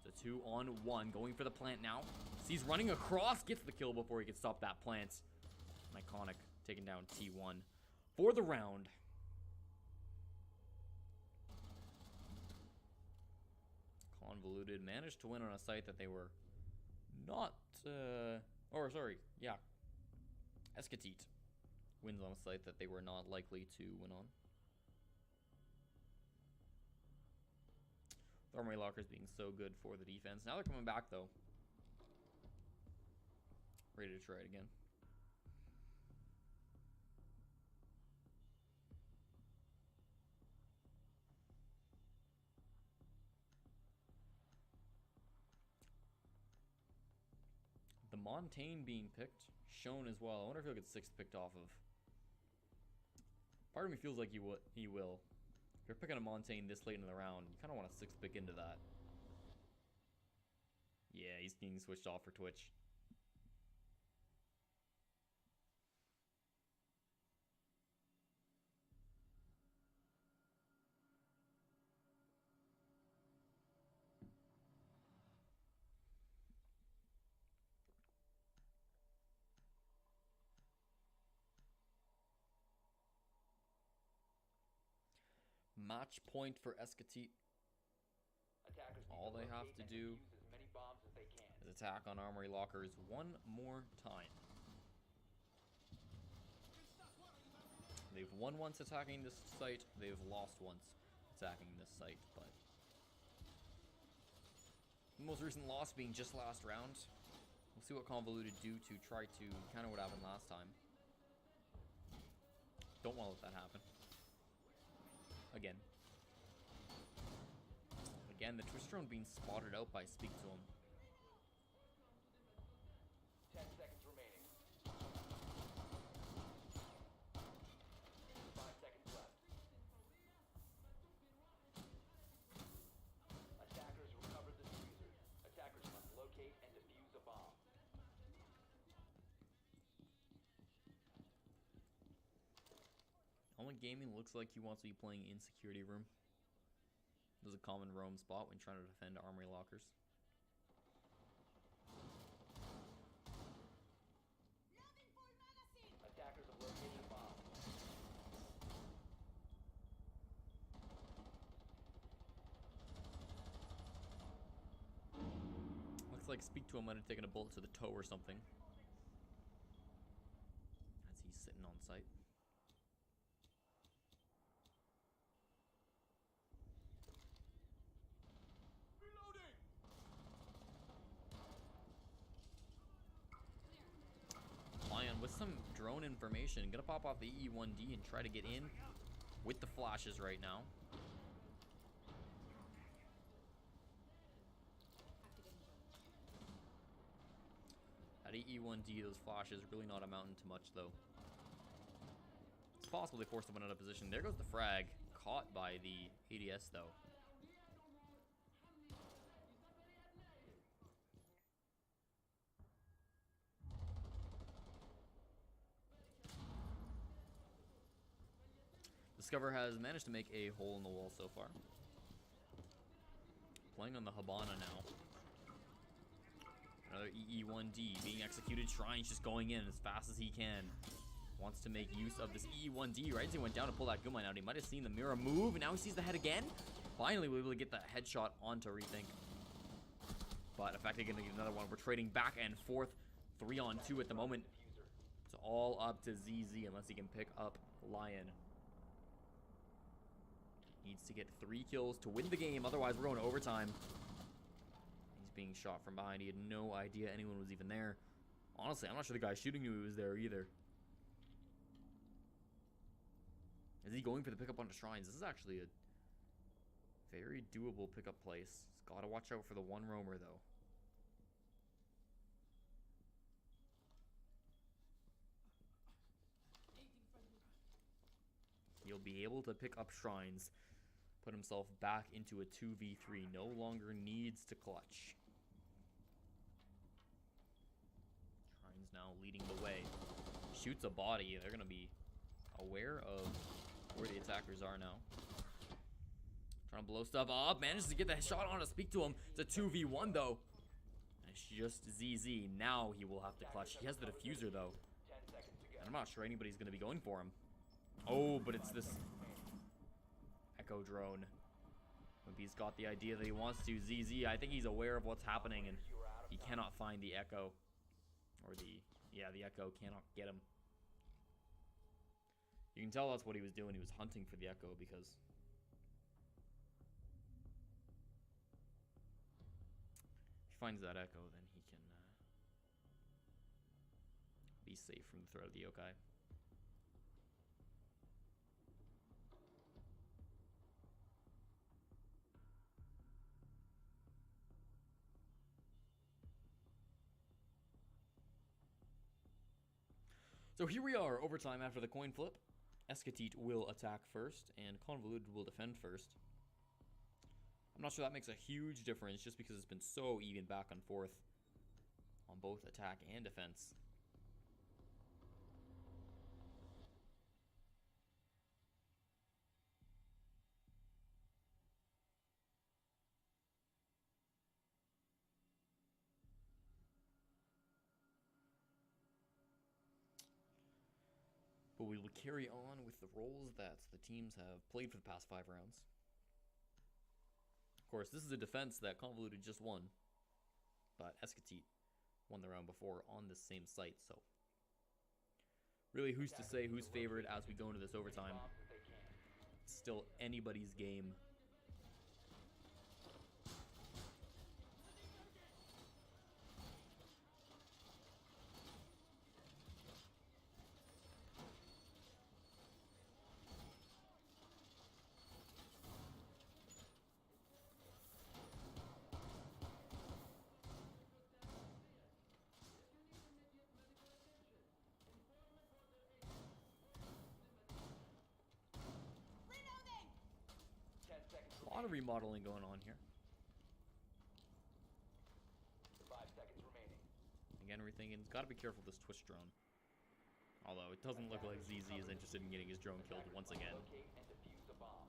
It's a 2-on-1. Going for the plant now. He's running across. Gets the kill before he can stop that plant. Iconic. Taking down T1 for the round. Convoluted managed to win on a site that they were not, Escatit wins on a site that they were not likely to win on. The Armory Lockers being so good for the defense. Now they're coming back, though. Ready to try it again. The Montaigne being picked, shown as well. I wonder if he'll get 6th picked off of. Part of me feels like he will. If you're picking a Montaigne this late in the round, you kind of want a 6th pick into that. Yeah, he's being switched off for Twitch. Match point for Escatit. All they have to do is attack on Armory Lockers one more time. They've won once attacking this site. They've lost once attacking this site, but the most recent loss being just last round. We'll see what Convoluted do to try to counter what happened last time. Don't want to let that happen. Again, the Twitch drone being spotted out by Speak to him. 10 seconds remaining. 5 seconds left. Attackers recovered the diffuser. Attackers must locate and defuse a bomb. Only Gaming looks like he wants to be playing in security room. This is a common roam spot when trying to defend Armory Lockers. Attackers have located a bomb. Looks like Speak to him might have taken a bullet to the toe or something. As he's sitting on site. With some drone information, gonna pop off the E1D and try to get in with the flashes right now. At E1D, those flashes really not amounting to much though. It's possible they forced someone out of position. There goes the frag, caught by the ADS though. Discover has managed to make a hole in the wall so far. Playing on the Habana now. Another EE1D being executed. Shrine's just going in as fast as he can. Wants to make use of this EE1D, right as he went down to pull that Goomine out. He might have seen the mirror move, and now he sees the head again. Finally, we're able to get that headshot onto Rethink. But in fact, they're going to get another one. We're trading back and forth. 3-on-2 at the moment. It's all up to ZZ unless he can pick up Lion. Needs to get 3 kills to win the game, otherwise we're going to overtime. He's being shot from behind. He had no idea anyone was even there. Honestly, I'm not sure the guy shooting knew he was there either. Is he going for the pickup onto Shrines? This is actually a very doable pickup place. He's got to watch out for the one roamer, though. He'll be able to pick up Shrines, put himself back into a 2v3. No longer needs to clutch. Shrines now leading the way. Shoots a body. They're going to be aware of where the attackers are now. Trying to blow stuff up. Manages to get that shot on to speak to him. It's a 2v1 though. And it's just ZZ. Now he will have to clutch. He has the diffuser though. And I'm not sure anybody's going to be going for him. Oh, but it's this Echo drone. He's got the idea that he wants to. ZZ, I think he's aware of what's happening, and he cannot find the Echo. Or the Echo cannot get him. You can tell that's what he was doing. He was hunting for the Echo because if he finds that Echo, then he can be safe from the threat of the yokai. So here we are, overtime after the coin flip. Escatit will attack first, and Convoluted will defend first. I'm not sure that makes a huge difference, just because it's been so even back and forth on both attack and defense. But we will carry on with the roles that the teams have played for the past 5 rounds. Of course, this is a defense that Convoluted just won, but Escatit won the round before on the same site, so really who's to say who's favored as we go into this overtime? It's still anybody's game. A lot of remodeling going on here. 5 seconds remaining. Again, we're thinking, got to be careful with this twist drone. Although it doesn't look like ZZ is interested in getting his drone killed once again. Locate and defuse the bomb.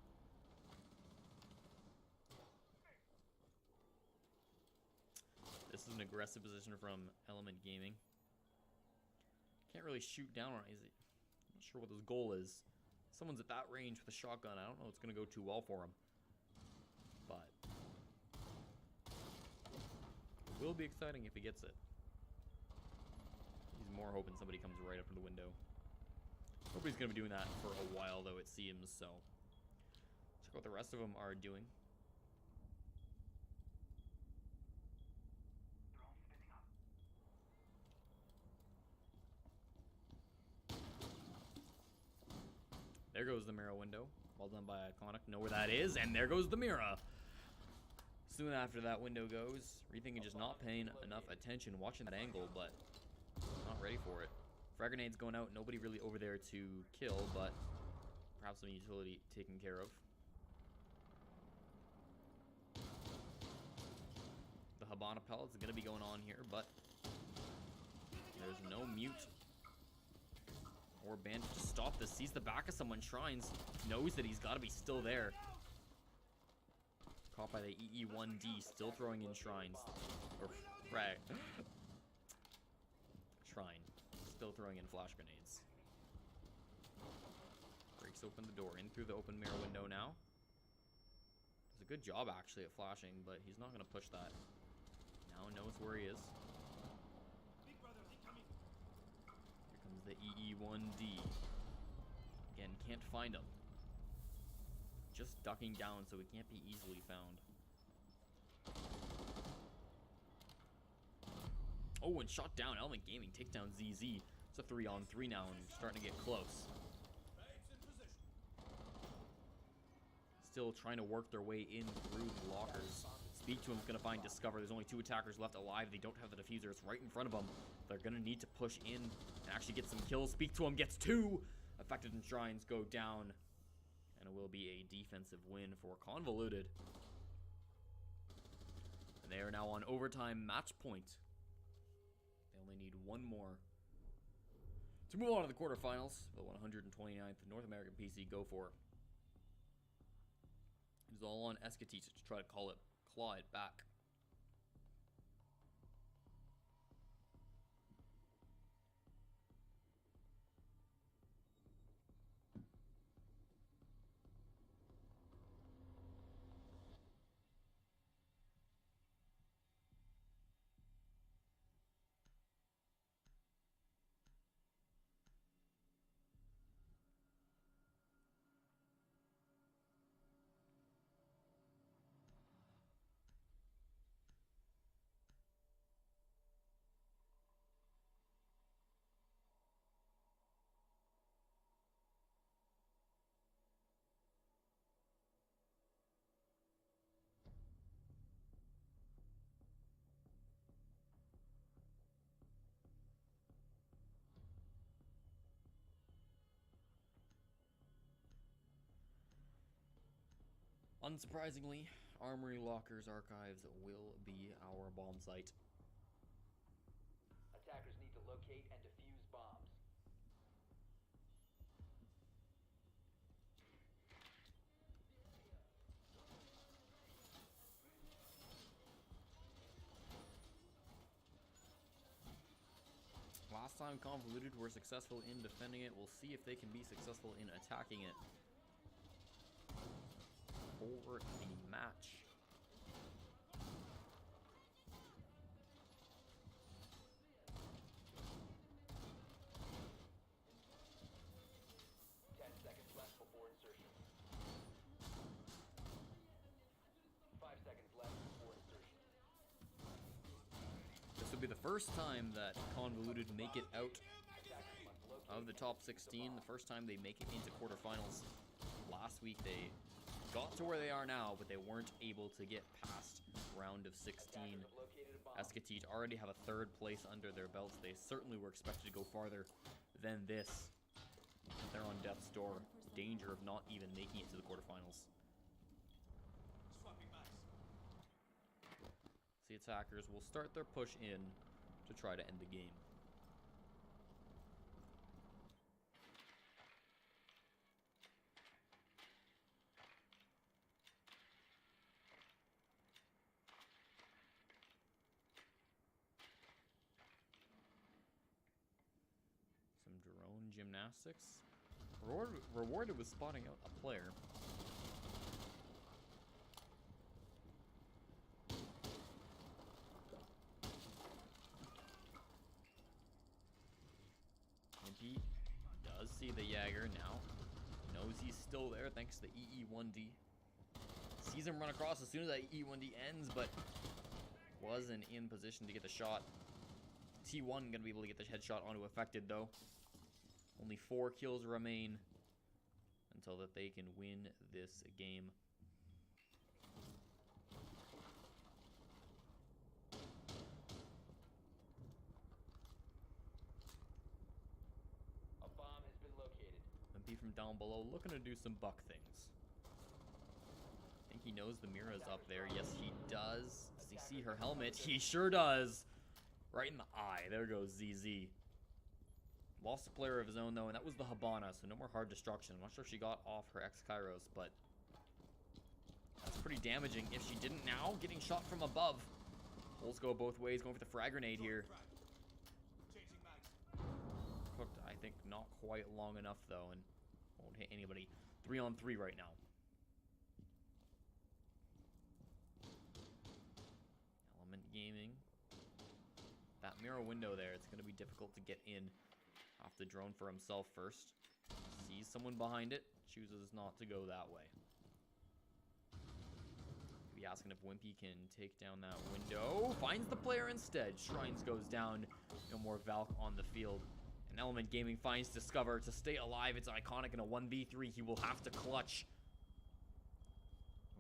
This is an aggressive position from Element Gaming. Can't really shoot down on it. I'm not sure what his goal is. Someone's at that range with a shotgun. I don't know if it's going to go too well for him. But it will be exciting if he gets it. He's more hoping somebody comes right up to the window. Nobody's going to be doing that for a while, though, it seems. So check what the rest of them are doing. There goes the mirror window. Well done by Iconic. Know where that is, and there goes the mirror. Soon after that window goes, Rethinking just not paying enough attention, watching that angle, but not ready for it. Frag grenades going out, nobody really over there to kill, but perhaps some utility taken care of. The Habana pellets are going to be going on here, but there's no mute or bandage to stop this. Sees the back of someone. Shrines knows that he's got to be still there. Caught by the EE1D, still throwing in Shrines. Or Frag. Shrine. Still throwing in flash grenades. Breaks open the door. In through the open mirror window now. Does a good job actually at flashing, but he's not going to push that. Now knows where he is. The EE1D. Again, can't find him. Just ducking down so he can't be easily found. Oh, and shot down. Element Gaming takes down ZZ. It's a 3-on-3 now and starting to get close. Still trying to work their way in through the lockers. Speak to him's going to find Discover. There's only 2 attackers left alive. They don't have the diffuser. It's right in front of them. They're going to need to push in and actually get some kills. Speak to him gets 2. Affected and Shrines go down. and it will be a defensive win for Convoluted. And they are now on overtime match point. They only need one more to move on to the quarterfinals. The 129th North American PC Go4. It is all on Escatita to try to claw it back. Unsurprisingly, Armory Lockers Archives will be our bomb site. Attackers need to locate and defuse bombs. Last time Convoluted were successful in defending it. We'll see if they can be successful in attacking it for the match. 10 seconds left before insertion. 5 seconds left before insertion. This would be the first time that Convoluted make it out Attackers must locate of the top 16. The first time they make it into quarterfinals. Last week they got to where they are now, but they weren't able to get past round of 16. Attackers have located a bomb. Escatite already have a third place under their belts. They certainly were expected to go farther than this. They're on death's door. Danger of not even making it to the quarterfinals. The attackers will start their push in to try to end the game. Some drone gymnastics. Rewarded with spotting out a player. He does see the Jaeger now. Knows he's still there thanks to the EE1D. Sees him run across as soon as that EE1D ends, but wasn't in position to get the shot. T1 gonna be able to get the headshot onto Affected though. Only 4 kills remain until that they can win this game. A bomb has been located. MP from down below looking to do some buck things. I think he knows the Mira's up there. Yes, he does. Does he see her helmet? He sure does. Right in the eye. There goes ZZ. Lost a player of his own, though, and that was the Habana, so no more hard destruction. I'm not sure if she got off her ex-Kairos, but that's pretty damaging if she didn't now. Getting shot from above. Holes go both ways, going for the frag grenade here. Cooked, I think, not quite long enough, though, and won't hit anybody. 3-on-3 right now. Element Gaming. That mirror window there, it's going to be difficult to get in. Off the drone for himself first. Sees someone behind it. Chooses not to go that way. Be asking if Wimpy can take down that window. Finds the player instead. Shrines goes down. No more Valk on the field. And Element Gaming finds Discover to stay alive. It's iconic in a 1v3. He will have to clutch.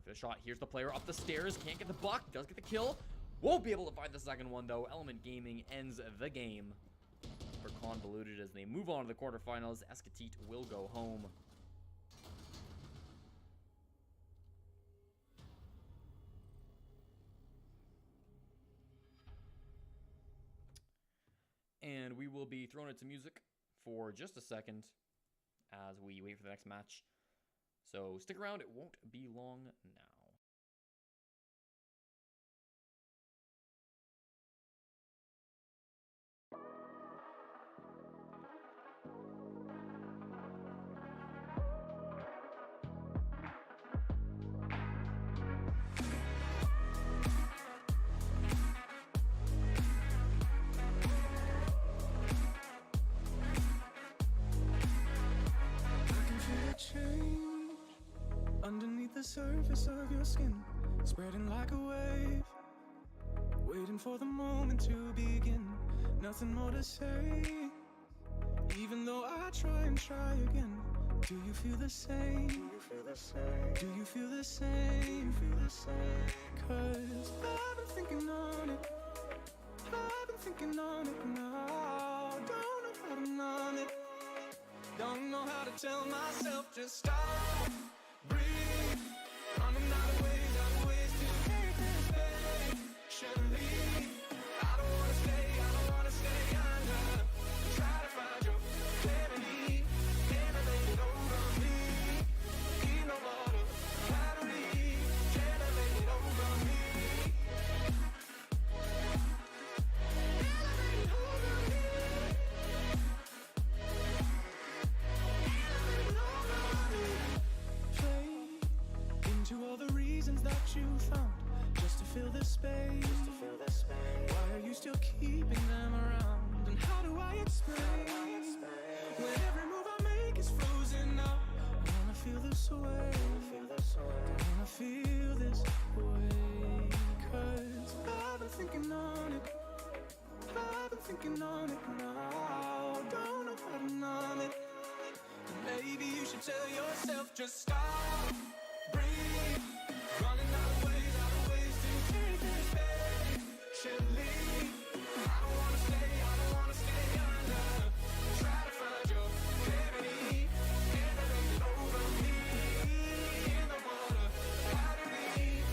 With a shot, here's the player up the stairs. Can't get the buck. Does get the kill. Won't be able to find the second one, though. Element Gaming ends the game for Convoluted as they move on to the quarterfinals. Escatite will go home. and we will be throwing it to music for just a second as we wait for the next match. So stick around, it won't be long now. Underneath the surface of your skin, spreading like a wave, waiting for the moment to begin. Nothing more to say, even though I try and try again. Do you feel the same? Do you feel the same? Do you feel the same? Feel the same? 'Cause I've been thinking on it. I've been thinking on it now. Don't know how to numb it. Don't know how to tell myself just stop. Breathe, running out of ways to take this patiently. I don't wanna stay under. Try to find your clarity, generate over me. Need no water, battery, generate over me. Generate over me. Generate over me. Play into all the reasons that you found just to fill this space. Why are you still keeping them around? And how do I explain when every move I make is frozen up? I wanna feel this way. I wanna feel this way. 'Cause I've been thinking on it. I've been thinking on it now. Don't know how to numb it. Maybe you should tell yourself just stop. Breathe, running out of ways to take this patiently. I don't wanna stay under. Try to find your clarity, generate over me. In the water, batteries,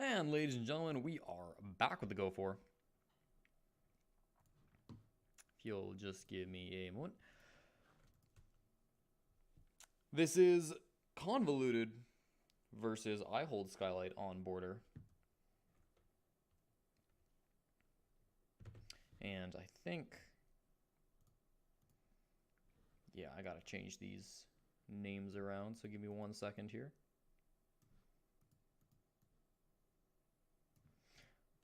And ladies and gentlemen, we are back with the Go4. If you'll just give me a moment. This is Convoluted versus I Hold Skylight on Border. And I think, yeah, I gotta change these names around, so give me 1 second here.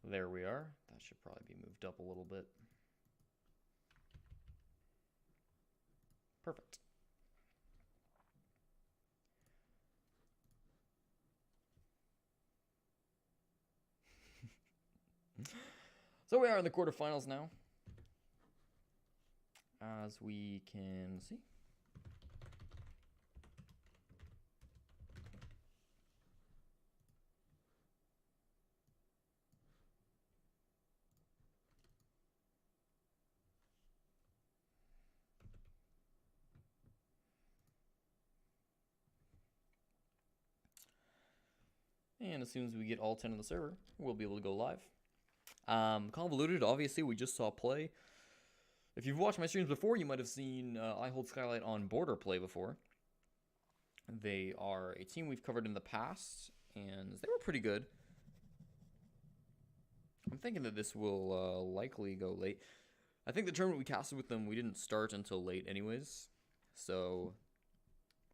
There we are. That should probably be moved up a little bit. Perfect. So we are in the quarterfinals now, as we can see. And as soon as we get all 10 on the server, we'll be able to go live. Convoluted, obviously, we just saw play. If you've watched my streams before, you might have seen I Hold Skylight on Border play before. They are a team we've covered in the past, and they were pretty good. I'm thinking that this will likely go late. I think the tournament we casted with them, we didn't start until late anyways. So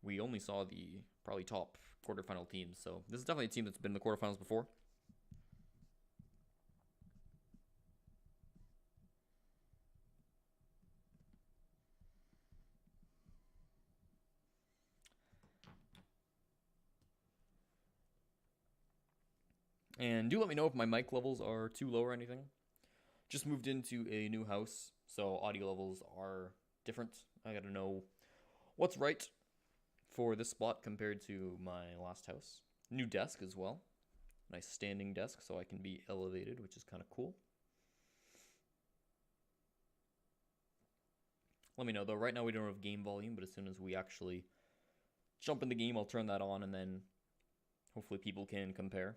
we only saw the probably top quarterfinal teams. So this is definitely a team that's been in the quarterfinals before. And do let me know if my mic levels are too low or anything. Just moved into a new house, so audio levels are different. I gotta know what's right for this spot compared to my last house. New desk as well. Nice standing desk, so I can be elevated, which is kind of cool. Let me know, though. Right now we don't have game volume, but as soon as we actually jump in the game, I'll turn that on, and then hopefully people can compare.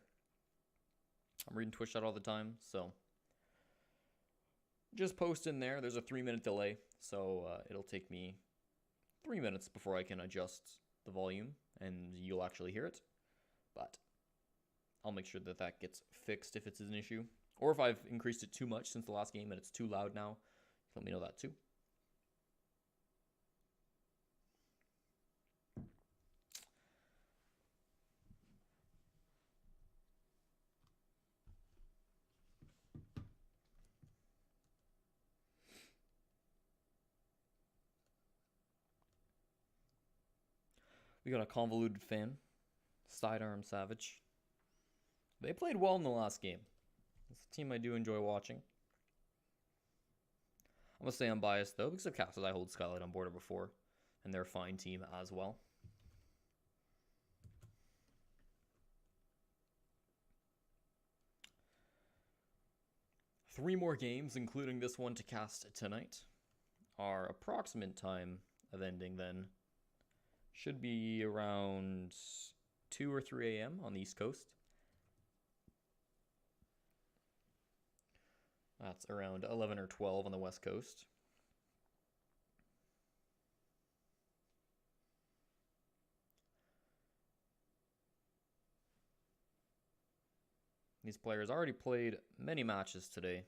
I'm reading Twitch chat all the time, so just post in there. There's a 3-minute delay, so it'll take me 3 minutes before I can adjust the volume, and you'll actually hear it. But I'll make sure that that gets fixed if it's an issue. Or if I've increased it too much since the last game and it's too loud now, let me know that too. We got a Convoluted fan, Sidearm Savage. They played well in the last game. It's a team I do enjoy watching. I'm going to say I'm biased, though, because I've casted I Hold Skylight on Border before, and they're a fine team as well. Three more games, including this one to cast tonight. Our approximate time of ending, then, should be around 2 or 3 a.m. on the East Coast. That's around 11 or 12 on the West Coast. These players already played many matches today,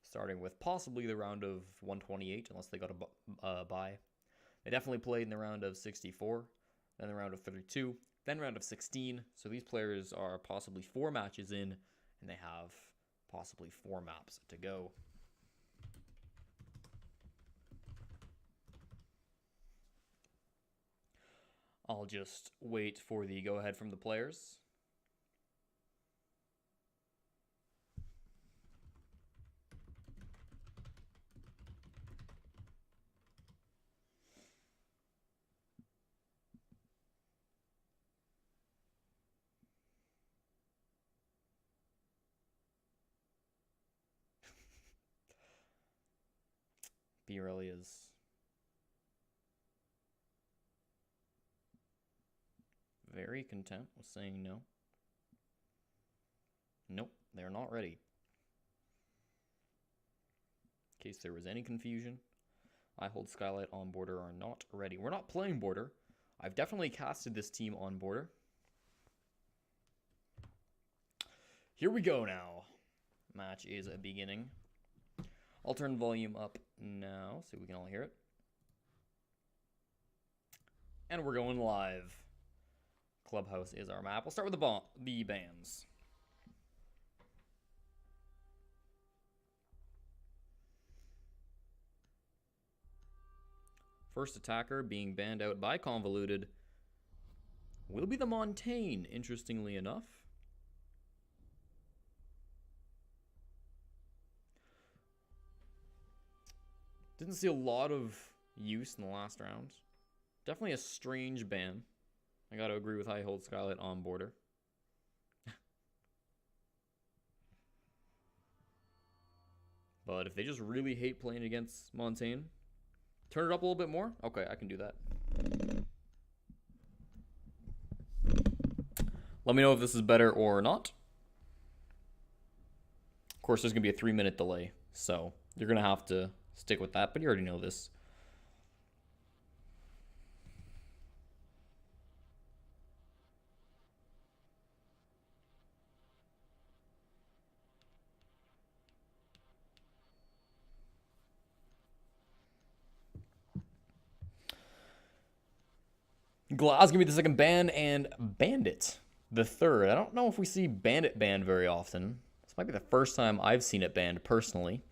starting with possibly the round of 128, unless they got a bye. They definitely played in the round of 64, then the round of 32, then round of 16. So these players are possibly 4 matches in, and they have possibly 4 maps to go. I'll just wait for the go-ahead from the players. B really is very content with saying no. Nope, they're not ready. In case there was any confusion, I Hold Skylight on Border are not ready. We're not playing Border. I've definitely casted this team on Border. Here we go now. Match is beginning. I'll turn volume up now so we can all hear it. And we're going live. Clubhouse is our map. We'll start with the bans. First attacker being banned out by Convoluted will be the Montaigne, interestingly enough. Didn't see a lot of use in the last round. Definitely a strange ban. I gotta agree with I Hold Skylight on Border. But if they just really hate playing against Montaigne, turn it up a little bit more? Okay, I can do that. Let me know if this is better or not. Of course, there's going to be a 3-minute delay, so you're going to have to stick with that, but you already know this. Glass gonna be the second ban, and Bandit the third. I don't know if we see Bandit banned very often. This might be the first time I've seen it banned personally.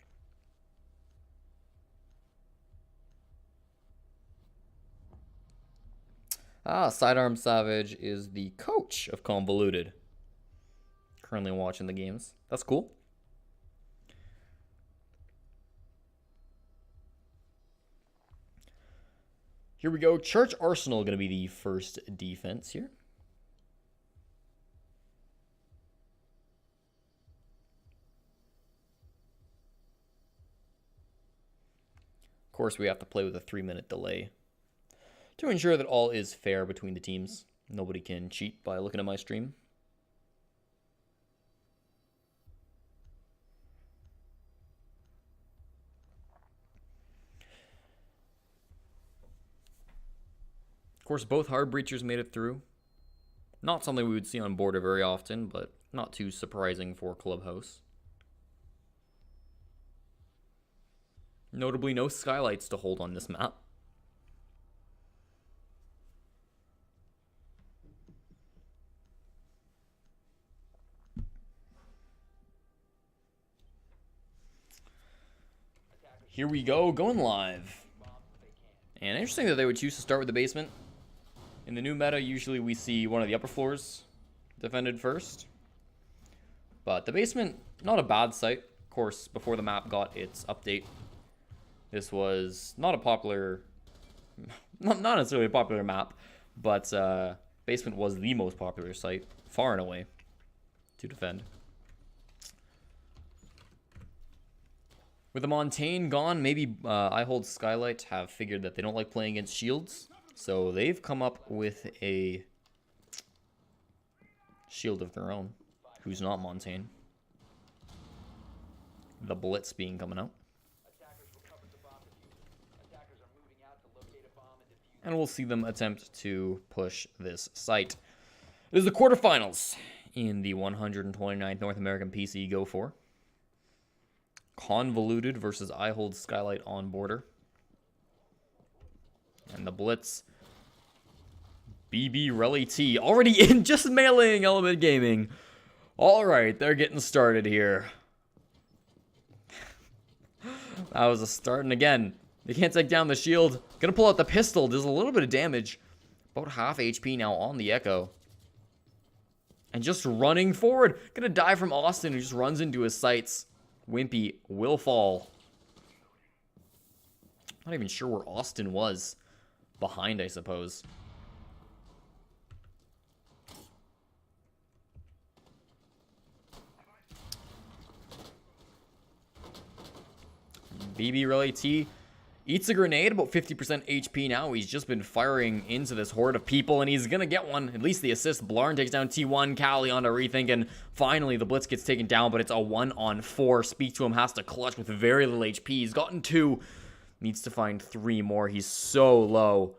Sidearm Savage is the coach of Convoluted. Currently watching the games. That's cool. Here we go. Church Arsenal going to be the first defense here. Of course, we have to play with a 3-minute delay to ensure that all is fair between the teams. Nobody can cheat by looking at my stream. Of course, both hard breachers made it through. Not something we would see on Border very often, but not too surprising for Clubhouse. Notably, no skylights to hold on this map. Here we go, going live. And interesting that they would choose to start with the basement. In the new meta, usually we see one of the upper floors defended first. But the basement, not a bad site. Of course, before the map got its update, this was not a popular, not necessarily a popular map, but basement was the most popular site, far and away, to defend. With the Montaigne gone, maybe I Hold Skylight have figured that they don't like playing against shields. So they've come up with a shield of their own, who's not Montaigne. The Blitz being coming out. And we'll see them attempt to push this site. It is the quarterfinals in the 129th North American PC Go4. Convoluted versus I Hold Skylight on Border. And the Blitz, BB Relly T, already in, just meleeing Element Gaming. Alright, they're getting started here. That was a start, and again, they can't take down the shield. Gonna pull out the pistol, does a little bit of damage. About half HP now on the Echo. And just running forward. Gonna die from Austin, who just runs into his sights. Wimpy will fall. Not even sure where Austin was. Behind, I suppose. BB Relay T Eats a grenade, about 50% HP now. He's just been firing into this horde of people, and he's going to get one. At least the assist. Blarn takes down T1. Callie on to rethink, and finally the Blitz gets taken down, but it's a 1-on-4. Speak to him, has to clutch with very little HP. He's gotten 2. Needs to find 3 more. He's so low,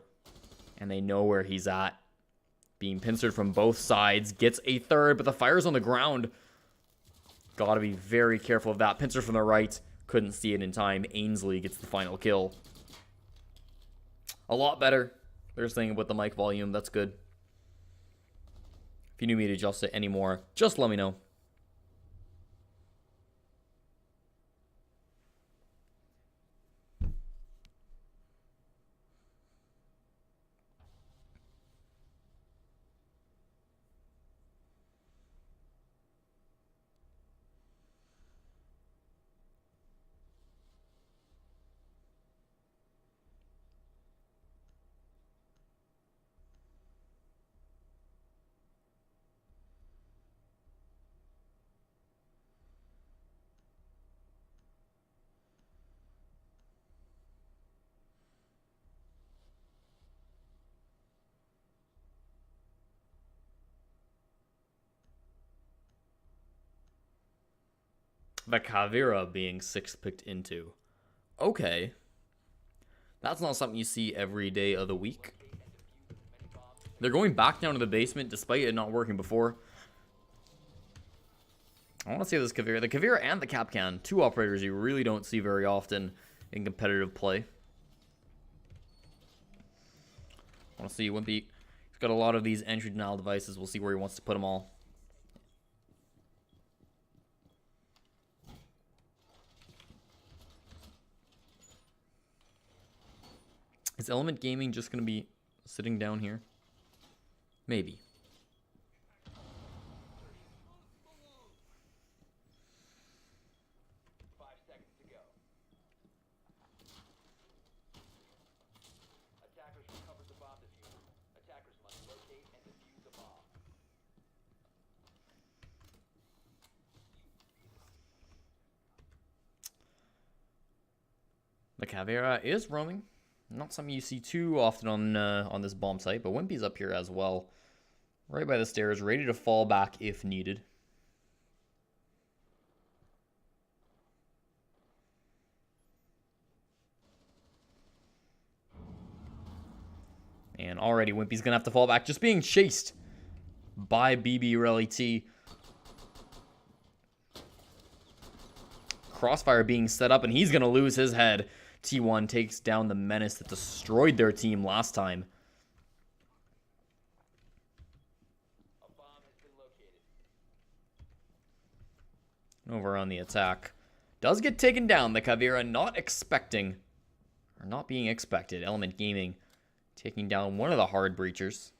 and they know where he's at. Being pincered from both sides. Gets a 3rd, but the fire's on the ground. Gotta be very careful of that. Pincer from the right. Couldn't see it in time. Ainsley gets the final kill. A lot better. They're saying with the mic volume. That's good. If you need me to adjust it anymore, just let me know. The Caveira being 6th picked into. Okay. That's not something you see every day of the week. They're going back down to the basement despite it not working before. I want to say this Caveira. The Caveira and the Capcan. 2 operators you really don't see very often in competitive play. I want to see Wimpy. He's got a lot of these entry denial devices. We'll see where he wants to put them all. Is Element Gaming just going to be sitting down here? Maybe. The Caveira is roaming. Not something you see too often on this bomb site, but Wimpy's up here as well. Right by the stairs, ready to fall back if needed. And already Wimpy's going to have to fall back, just being chased by BB Rally T. Crossfire being set up, and he's going to lose his head. T1 takes down the menace that destroyed their team last time. A bomb has been located. Over on the attack. Does get taken down. The Caveira not expecting, or not being expected. Element Gaming taking down one of the hard breachers.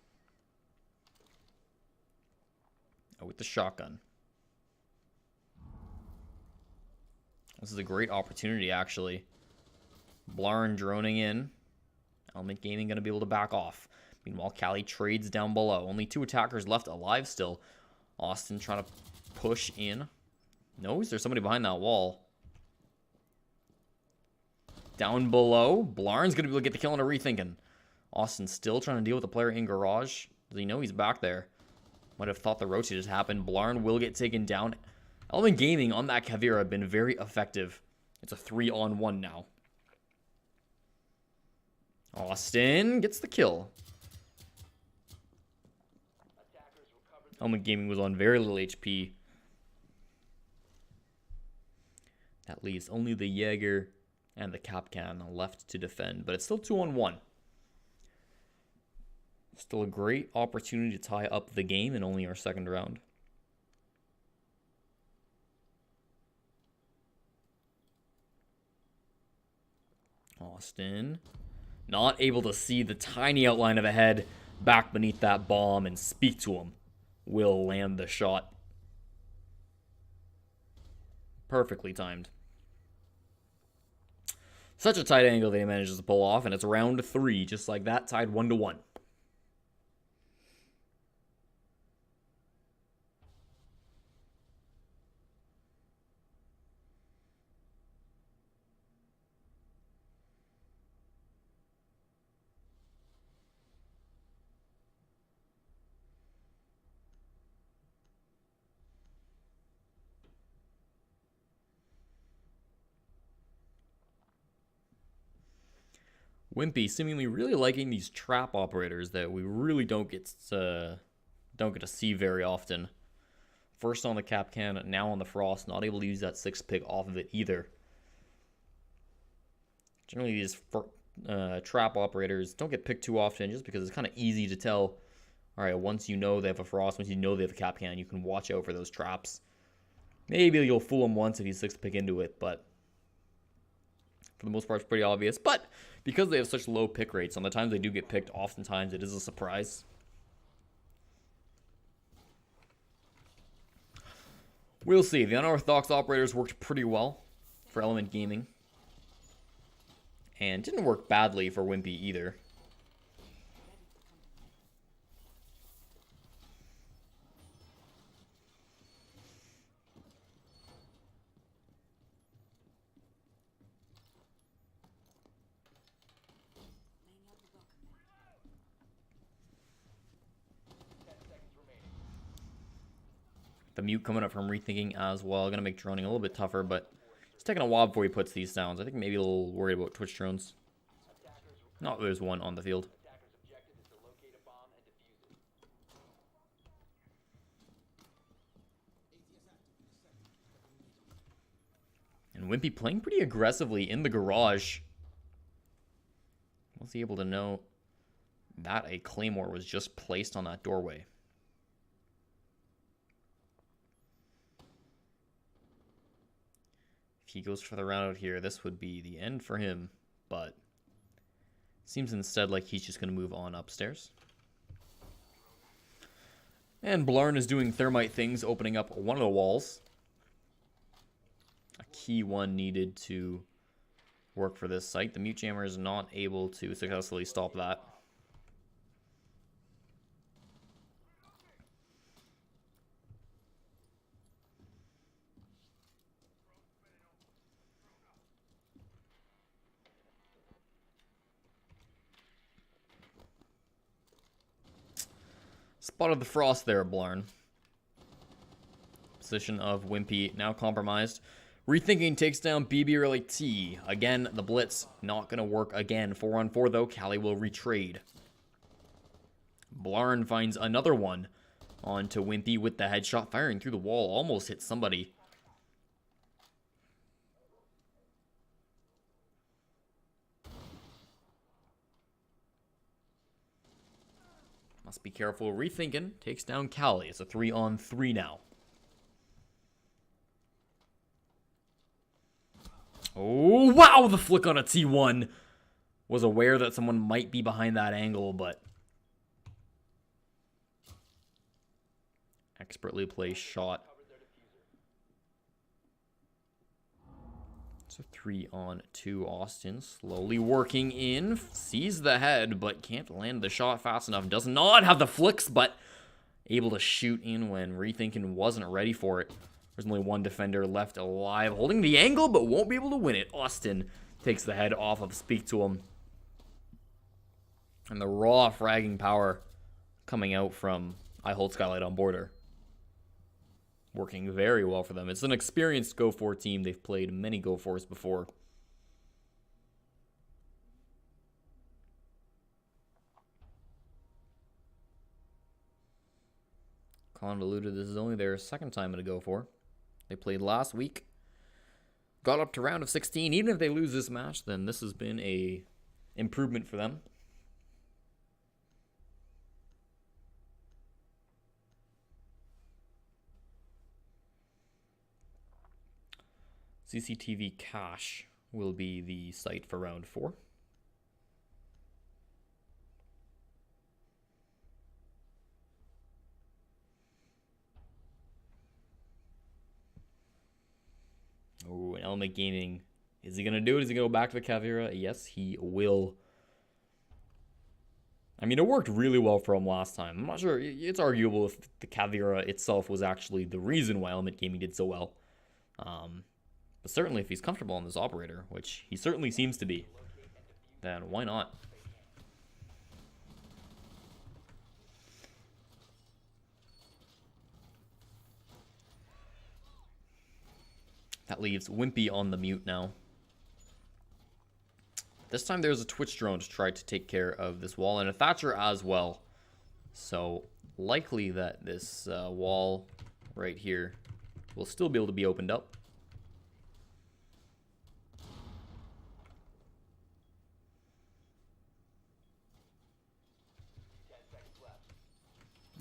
Oh, with the shotgun. This is a great opportunity, actually. Blarn droning in. Element Gaming going to be able to back off. Meanwhile, Callie trades down below. Only 2 attackers left alive still. Austin trying to push in. No, is there somebody behind that wall? Down below. Blarn's going to be able to get the kill on a rethinking. Austin still trying to deal with the player in garage. Does he know he's back there? Might have thought the rotate just happened. Blarn will get taken down. Element Gaming on that Caveira have been very effective. It's a 3-on-1 now. Austin gets the kill. Element Gaming was on very little HP. That leaves only the Jaeger and the Capcan left to defend, but it's still 2-on-1. Still a great opportunity to tie up the game in only our 2nd round. Austin not able to see the tiny outline of a head back beneath that bomb and speak to him. Will land the shot. Perfectly timed. Such a tight angle that he manages to pull off, and it's round 3, just like that, tied 1-1. Wimpy seemingly really liking these trap operators that we really don't get to see very often. First on the cap can, now on the frost, not able to use that 6 pick off of it either. Generally, these trap operators don't get picked too often just because it's kind of easy to tell. All right, once you know they have a frost, once you know they have a cap can, you can watch out for those traps. Maybe you'll fool them once if you 6 pick into it, but for the most part, it's pretty obvious. But because they have such low pick rates, on the times they do get picked, oftentimes it is a surprise. We'll see. The unorthodox operators worked pretty well for Element Gaming. And didn't work badly for Wimpy either. The mute coming up from Rethinking as well. Gonna make droning a little bit tougher, but it's taking a while before he puts these downs. I think maybe a little worried about Twitch drones. No, there's one on the field. And Wimpy playing pretty aggressively in the garage. Was he able to know that a claymore was just placed on that doorway? If he goes for the round out here, this would be the end for him, but seems instead like he's just going to move on upstairs. And Blarn is doing thermite things, opening up one of the walls. A key one needed to work for this site. The mute jammer is not able to successfully stop that. Spotted the frost there, Blarn. Position of Wimpy now compromised. Rethinking takes down BB Relay T. Again, the blitz not going to work again. 4-on-4 though, Callie will retrade. Blarn finds another one onto Wimpy with the headshot, firing through the wall. Almost hit somebody. Must be careful. Rethinking takes down Callie. It's a 3-on-3 now. Oh, wow! The flick on a T1. Was aware that someone might be behind that angle, but expertly placed shot. It's a 3-on-2. Austin slowly working in. Sees the head, but can't land the shot fast enough. Does not have the flicks, but able to shoot in when Rethinking wasn't ready for it. There's only one defender left alive, holding the angle, but won't be able to win it. Austin takes the head off of Speak to him. And the raw fragging power coming out from I Hold Skylight on Border. Working very well for them. It's an experienced Go4 team. They've played many Go4s before. Convoluted, this is only their second time in a Go4. They played last week. Got up to round of 16. Even if they lose this match, then this has been a improvement for them. CCTV Cache will be the site for round 4. Oh, and Element Gaming. Is he going to do it? Is he going to go back to the Caveira? Yes, he will. I mean, it worked really well for him last time. I'm not sure. It's arguable if the Caveira itself was actually the reason why Element Gaming did so well. But certainly if he's comfortable on this operator, which he certainly seems to be, then why not? That leaves Wimpy on the mute now. This time there's a Twitch drone to try to take care of this wall, and a Thatcher as well. So likely that this wall right here will still be able to be opened up.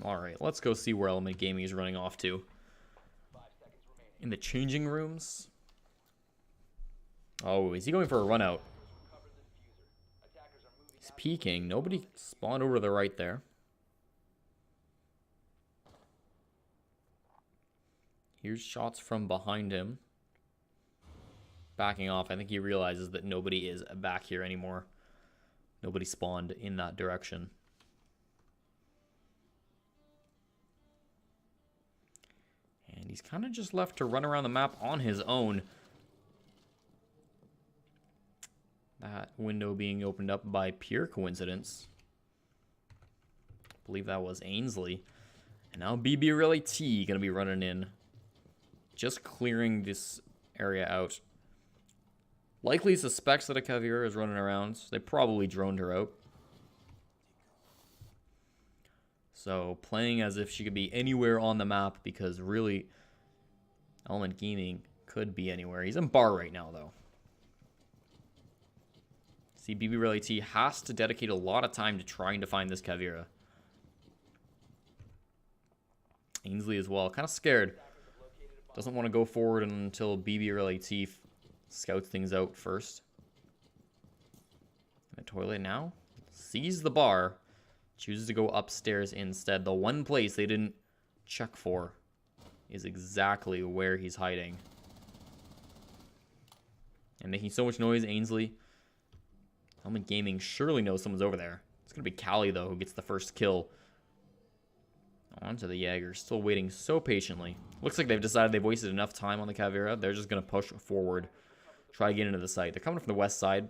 Alright, let's go see where Element Gaming is running off to. In the changing rooms. Oh, is he going for a run out? He's peeking. Nobody spawned over to the right there. Here's shots from behind him. Backing off. I think he realizes that nobody is back here anymore. Nobody spawned in that direction. And he's kind of just left to run around the map on his own. That window being opened up by pure coincidence. I believe that was Ainsley. And now BB Really T going to be running in. Just clearing this area out. Likely suspects that a Caveira is running around. So they probably droned her out. So playing as if she could be anywhere on the map, because really Element Gaming could be anywhere. He's in bar right now though. See, BB Really T has to dedicate a lot of time to trying to find this Caveira. Ainsley as well, kind of scared. Doesn't want to go forward until BB Really T scouts things out first. In the toilet now. Sees the bar. Chooses to go upstairs instead. The one place they didn't check for is exactly where he's hiding. And making so much noise, Ainsley. Element Gaming surely knows someone's over there. It's going to be Callie, though, who gets the first kill. Onto the Jaeger. Still waiting so patiently. Looks like they've decided they've wasted enough time on the Caveira. They're just going to push forward. Try to get into the site. They're coming from the west side.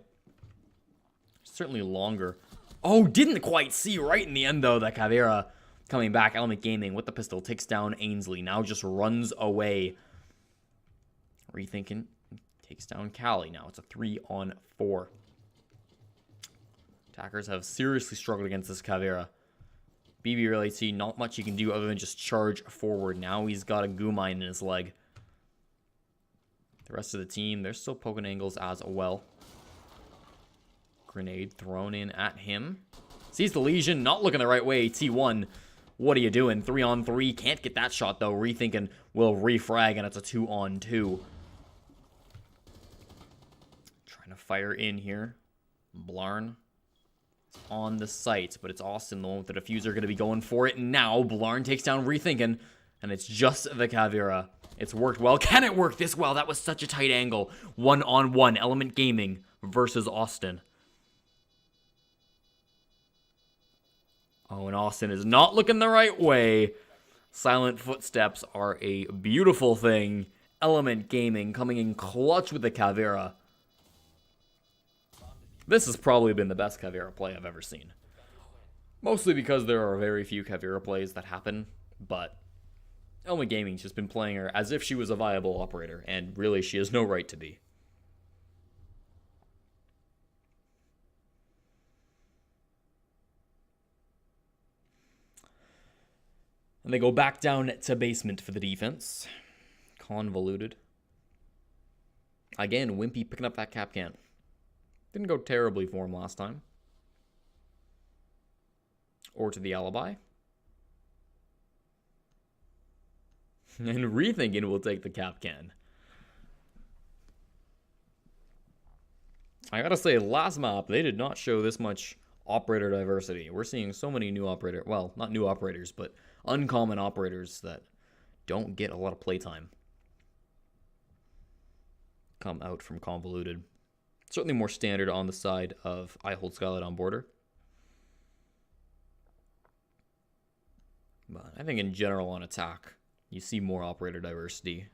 Certainly longer. Oh, didn't quite see right in the end, though, that Caveira coming back. Element Gaming with the pistol takes down Ainsley. Now just runs away. Rethinking. Takes down Callie. Now it's a 3-on-4. Attackers have seriously struggled against this Caveira. BB Really T, not much he can do other than just charge forward. Now he's got a goo mine in his leg. The rest of the team, they're still poking angles as well. Grenade thrown in at him. Sees the Legion, not looking the right way. T1, what are you doing? 3-on-3, can't get that shot though. Rethinking will refrag, and it's a 2-on-2. Trying to fire in here. Blarn on the site, but it's Austin, the one with the diffuser, going to be going for it now. Blarn takes down Rethinking, and it's just the Caveira. It's worked well. Can it work this well? That was such a tight angle. 1-on-1, Element Gaming versus Austin. Oh, and Austin is not looking the right way. Silent footsteps are a beautiful thing. Element Gaming coming in clutch with the Caveira. This has probably been the best Caveira play I've ever seen. Mostly because there are very few Caveira plays that happen, but Element Gaming's just been playing her as if she was a viable operator, and really she has no right to be. And they go back down to basement for the defense. Convoluted. Again, Wimpy picking up that cap can. Didn't go terribly for him last time. Or to the alibi. And Rethinking will take the cap can. I gotta say, last map, they did not show this much operator diversity. We're seeing so many new operators. Well, not new operators, but uncommon operators that don't get a lot of playtime. Come out from Convoluted. Certainly more standard on the side of I Hold Skylight on Border. But I think in general on attack, you see more operator diversity.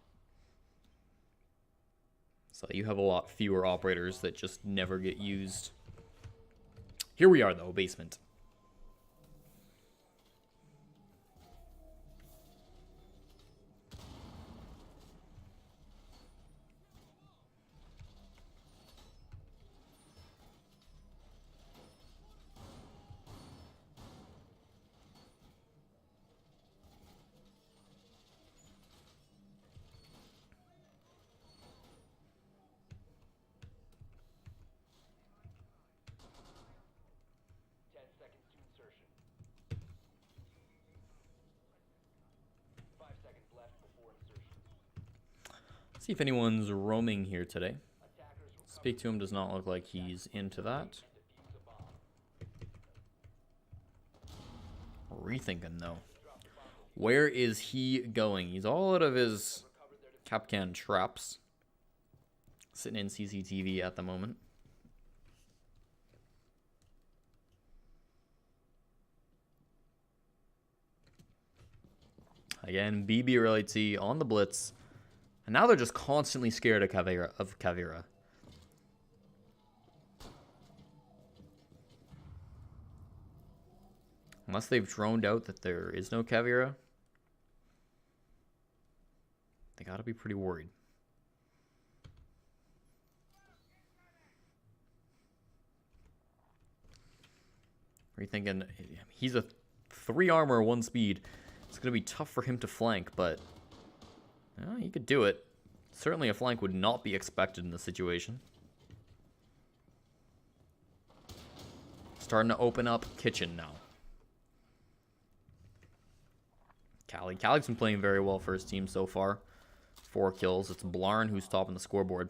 So you have a lot fewer operators that just never get used. Here we are though, basement. See if anyone's roaming here today. Speak to him, does not look like he's into that. Rethinking though. Where is he going? He's all out of his Capcan traps. Sitting in CCTV at the moment. Again, BB or LAT on the blitz. And now they're just constantly scared of Caveira. Unless they've droned out that there is no Caveira, they gotta be pretty worried. Are you thinking he's a 3 armor, 1 speed? It's gonna be tough for him to flank, but he could do it. Certainly a flank would not be expected in this situation. Starting to open up kitchen now. Callic's been playing very well for his team so far. 4 kills. It's Blarn who's topping the scoreboard.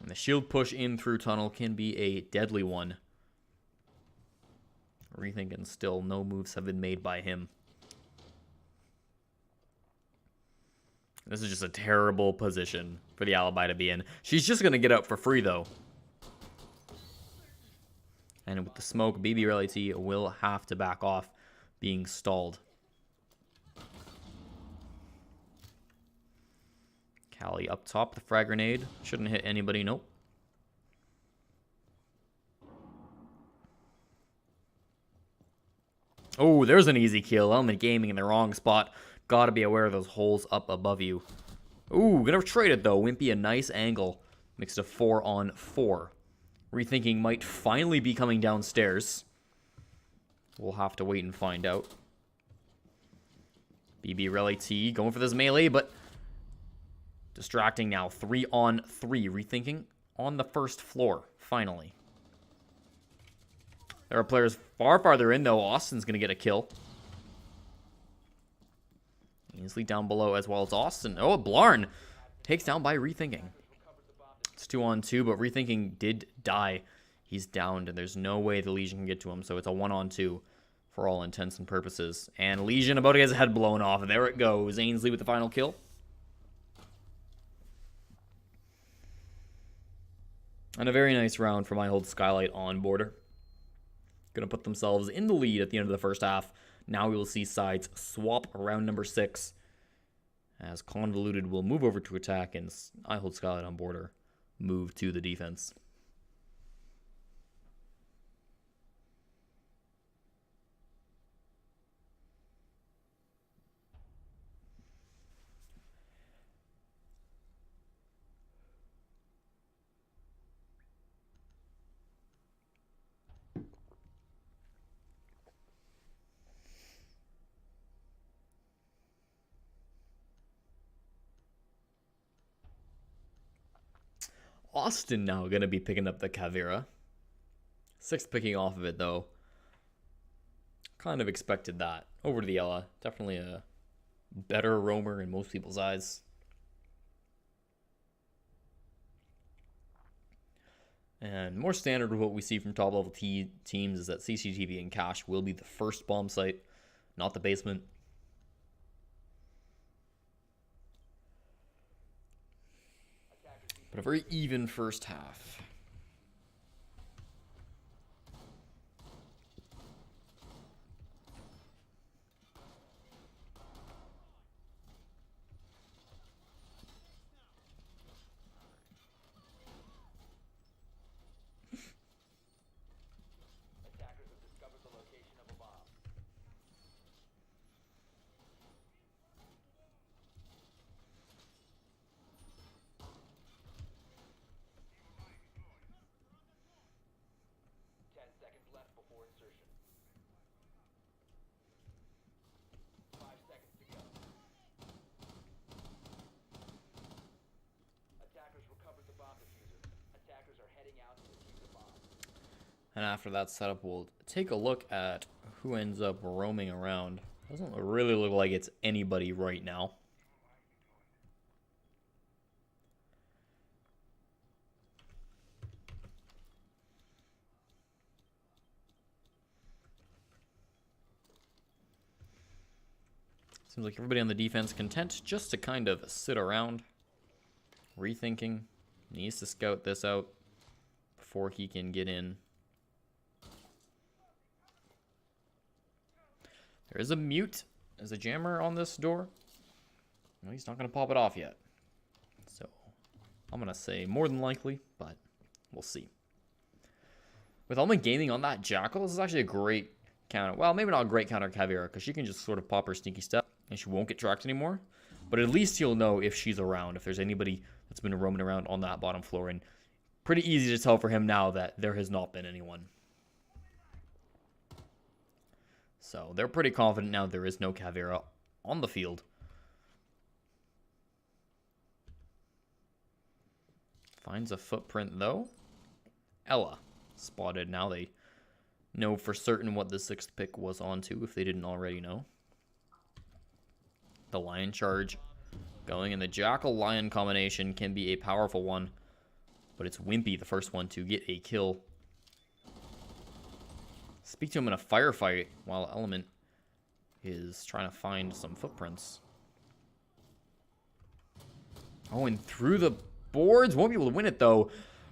And the shield push in through tunnel can be a deadly one. Rethinking still, no moves have been made by him. This is just a terrible position for the Alibi to be in. She's just going to get out for free, though. And with the smoke, BB Reality will have to back off, being stalled. Callie up top, the frag grenade. Shouldn't hit anybody, nope. Oh, there's an easy kill. Element Gaming in the wrong spot. Gotta be aware of those holes up above you. Ooh, gonna trade it though. Wimpy, a nice angle. Mixed a 4-on-4. Rethinking might finally be coming downstairs. We'll have to wait and find out. BB Relay T going for this melee, but distracting now. 3-on-3. Rethinking on the first floor, finally. There are players far farther in, though. Austin's going to get a kill. Easily down below as well as Austin. Oh, Blarn takes down by Rethinking. It's 2-on-2, but Rethinking did die. He's downed, and there's no way the Legion can get to him, so it's a 1-on-2 for all intents and purposes. And Legion about to get his head blown off. There it goes. Ainsley with the final kill. And a very nice round for my old Skylight on border. Going to put themselves in the lead at the end of the first half. Now we will see sides swap around number 6. As Convoluted will move over to attack and I hold Skylight on border move to the defense. Austin now going to be picking up the Caveira. 6th picking off of it, though. Kind of expected that. Over to the Ella. Definitely a better roamer in most people's eyes. And more standard with what we see from top-level teams is that CCTV and Cache will be the first bomb site, not the basement. But a very even first half. Attackers have discovered the location of a bomb. Before insertion. 5 seconds to go. Attackers recovered the bomb diffuser. Attackers are heading out to defuse the bomb. And after that setup, we'll take a look at who ends up roaming around. Doesn't really look like it's anybody right now. Seems like everybody on the defense content just to kind of sit around, rethinking. Needs to scout this out before he can get in. There is a mute. There's a jammer on this door. No, he's not going to pop it off yet. So I'm going to say more than likely, but we'll see. With Element Gaming on that Jackal, this is actually a great counter. Well, maybe not a great counter Caveira, because she can just sort of pop her sneaky step, and she won't get tracked anymore. But at least you'll know if she's around, if there's anybody that's been roaming around on that bottom floor. And pretty easy to tell for him now that there has not been anyone. So they're pretty confident now there is no Caveira on the field. Finds a footprint, though. Ella spotted. Now they know for certain what the 6th pick was onto, if they didn't already know. The Lion charge going, and the Jackal-Lion combination can be a powerful one, but it's Wimpy, the first one to get a kill. Speak to him in a firefight while Element is trying to find some footprints. Oh, and through the boards. Won't be able to win it, though.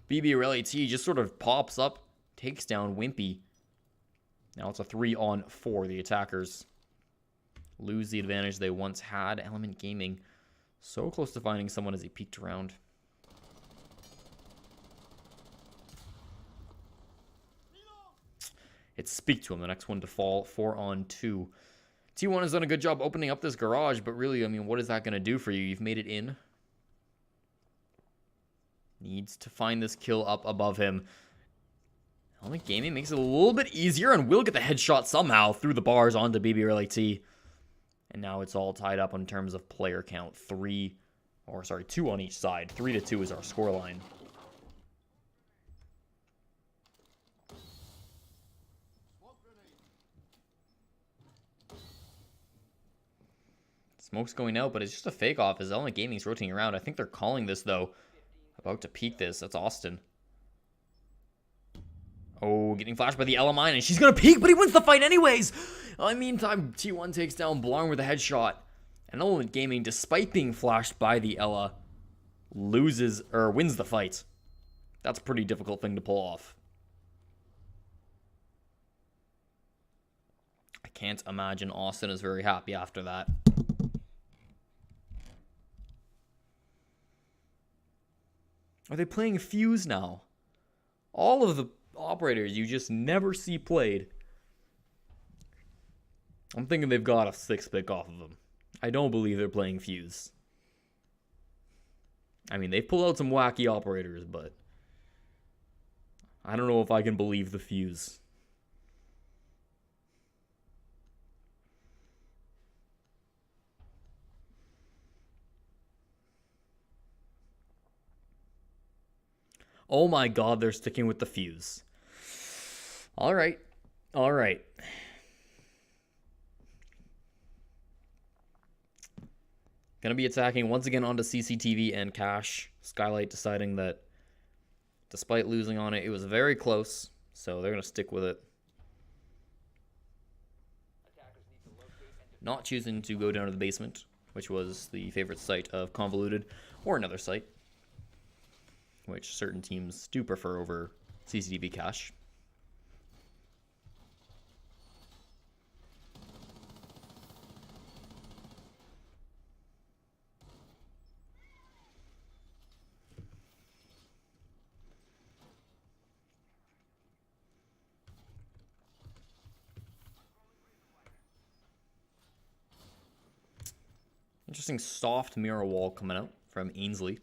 BBRLAT just sort of pops up, takes down Wimpy. Now it's a 3-on-4. The attackers lose the advantage they once had. Element Gaming so close to finding someone as he peeked around. It's Speak to him, the next one to fall. 4-on-2. T1 has done a good job opening up this garage, but really, I mean, what is that going to do for you? You've made it in. Needs to find this kill up above him. Element Gaming makes it a little bit easier and will get the headshot somehow through the bars onto BBRLAT. And now it's all tied up in terms of player count. 2 on each side. 3-2 is our scoreline. Smoke's going out, but it's just a fake off as Element Gaming's rotating around. I think they're calling this, though. About to peek this. That's Austin. Oh, getting flashed by the Ella mine, and she's going to peek, but he wins the fight anyways. In the meantime, T1 takes down Blarn with a headshot. And Element Gaming, despite being flashed by the Ella, wins the fight. That's a pretty difficult thing to pull off. I can't imagine Austin is very happy after that. Are they playing Fuse now? All of the operators you just never see played. I'm thinking they've got a 6th pick off of them. I don't believe they're playing Fuse. I mean, they've pulled out some wacky operators, but I don't know if I can believe the Fuse. Oh my god, they're sticking with the Fuse. All right. All right. Gonna be attacking once again onto CCTV and Cash. Skylight deciding that despite losing on it, it was very close. So they're gonna stick with it. Not choosing to go down to the basement, which was the favorite site of Convoluted, or another site, which certain teams do prefer over CCTV Cash. Interesting soft mirror wall coming out from Ainsley.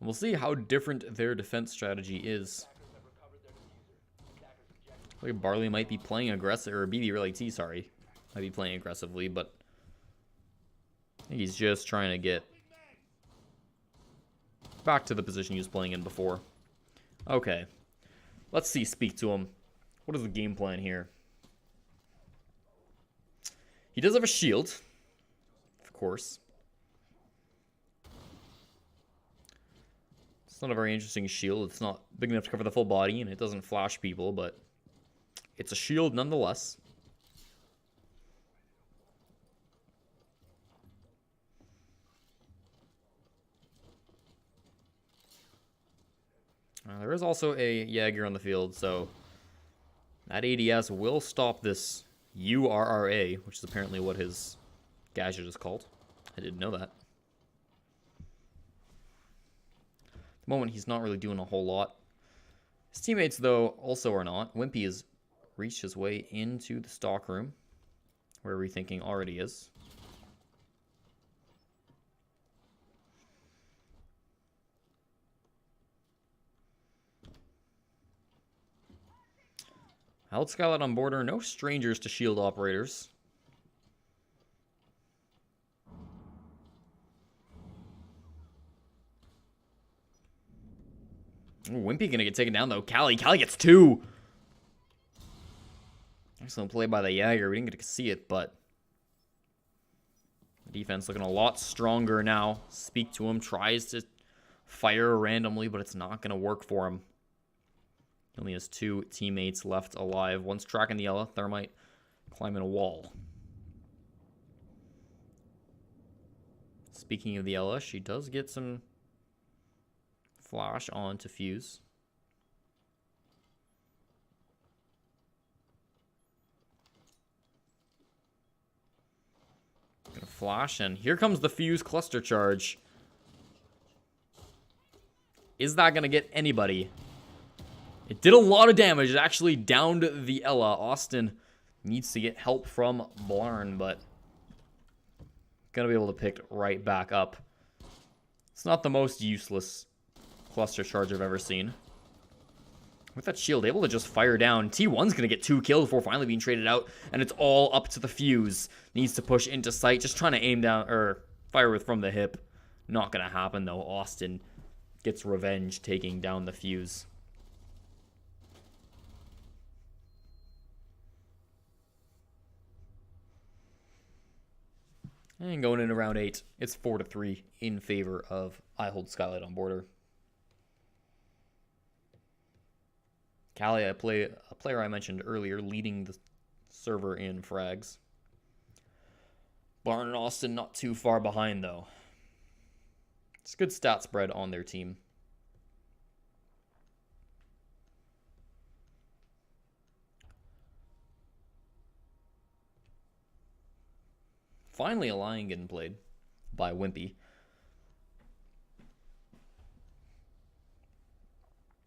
We'll see how different their defense strategy is. Like Barley might be playing aggressive, or BBRLAT, sorry, might be playing aggressively, but I think he's just trying to get back to the position he was playing in before. Okay. Let's see, speak to him. What is the game plan here? He does have a shield, of course. It's not a very interesting shield. It's not big enough to cover the full body, and it doesn't flash people, but it's a shield nonetheless. There is also a Jaeger on the field, so that ADS will stop this URRA, which is apparently what his gadget is called. I didn't know that. At the moment, he's not really doing a whole lot. His teammates, though, also are not. Wimpy has reached his way into the stock room, where rethinking already is. Held Skylight on border, no strangers to shield operators. Ooh, Wimpy gonna get taken down though. Callie gets 2. Excellent play by the Jaeger. We didn't get to see it, but the defense looking a lot stronger now. Speak to him, tries to fire randomly, but it's not gonna work for him. He only has 2 teammates left alive. One's tracking the Ella. Thermite climbing a wall. Speaking of the Ella, she does get some flash on to Fuse. Gonna flash, and here comes the Fuse cluster charge. Is that gonna get anybody? It did a lot of damage. It actually downed the Ella. Austin needs to get help from Blarn, but gonna be able to pick right back up. It's not the most useless cluster charge I've ever seen. With that shield, able to just fire down. T1's gonna get 2 kills before finally being traded out, and it's all up to the Fuse. Needs to push into sight, just trying to aim down, or fire with from the hip. Not gonna happen though. Austin gets revenge, taking down the Fuse. And going into round 8, it's 4-3 in favor of I Hold Skylight on border. Callie, a player I mentioned earlier, leading the server in frags. Barn and Austin not too far behind, though. It's good stat spread on their team. Finally, a lion getting played by Wimpy.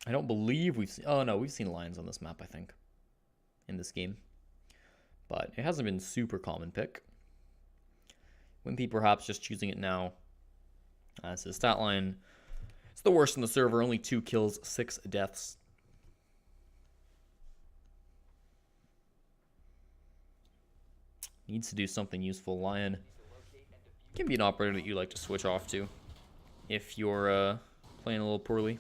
I don't believe we've seen... Oh, no, we've seen lions on this map, I think, in this game. But it hasn't been super common pick. Wimpy perhaps just choosing it now. As his stat line, it's the worst in the server. Only 2 kills, 6 deaths. Needs to do something useful. Lion can be an operator that you like to switch off to if you're playing a little poorly.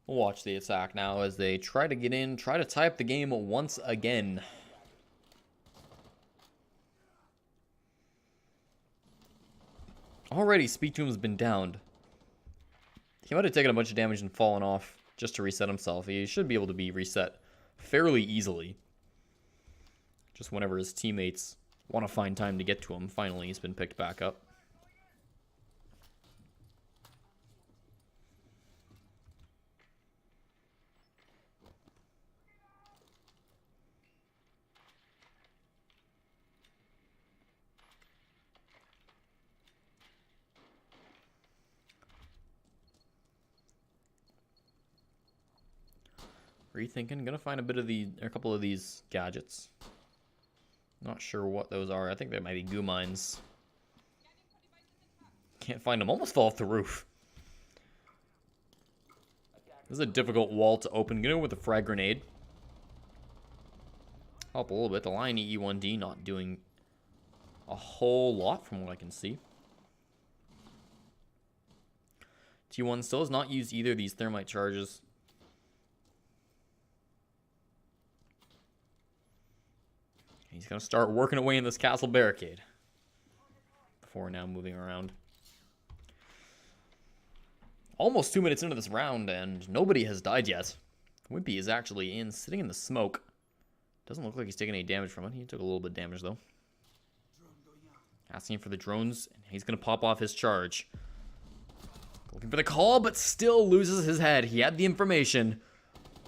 We'll watch the attack now as they try to get in, try to tie up the game once again. Already, Speak to him has been downed. He might have taken a bunch of damage and fallen off just to reset himself. He should be able to be reset fairly easily. Just whenever his teammates Want to find time to get to him. Finally, he's been picked back up. Rethinking. Gonna find a couple of these gadgets. Not sure what those are. I think they might be goo mines. Can't find them. Almost fell off the roof. This is a difficult wall to open. Get in with a frag grenade. Help a little bit. The line E1D not doing a whole lot from what I can see. T1 still has not used either of these thermite charges. He's going to start working away in this castle barricade before now moving around. Almost 2 minutes into this round, and nobody has died yet. Wimpy is actually sitting in the smoke. Doesn't look like he's taking any damage from it. He took a little bit of damage, though. Asking for the drones, and he's going to pop off his charge. Looking for the call, but still loses his head. He had the information,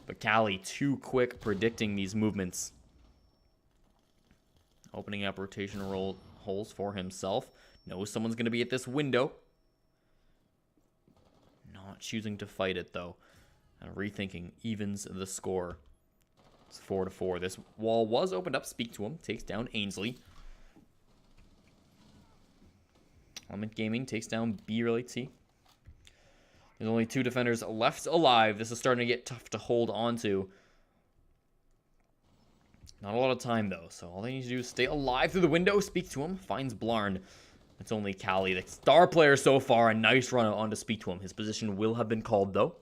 but Callie too quick predicting these movements. Opening up rotation holes for himself. Knows someone's going to be at this window. Not choosing to fight it, though. And rethinking evens the score. It's 4-4. This wall was opened up. Speak to him. Takes down Ainsley. Element Gaming takes down B-Realty. There's only 2 defenders left alive. This is starting to get tough to hold on to. Not a lot of time, though, so all they need to do is stay alive through the window, speak to him, finds Blarn. It's only Callie, the star player so far. A nice run on to speak to him. His position will have been called, though.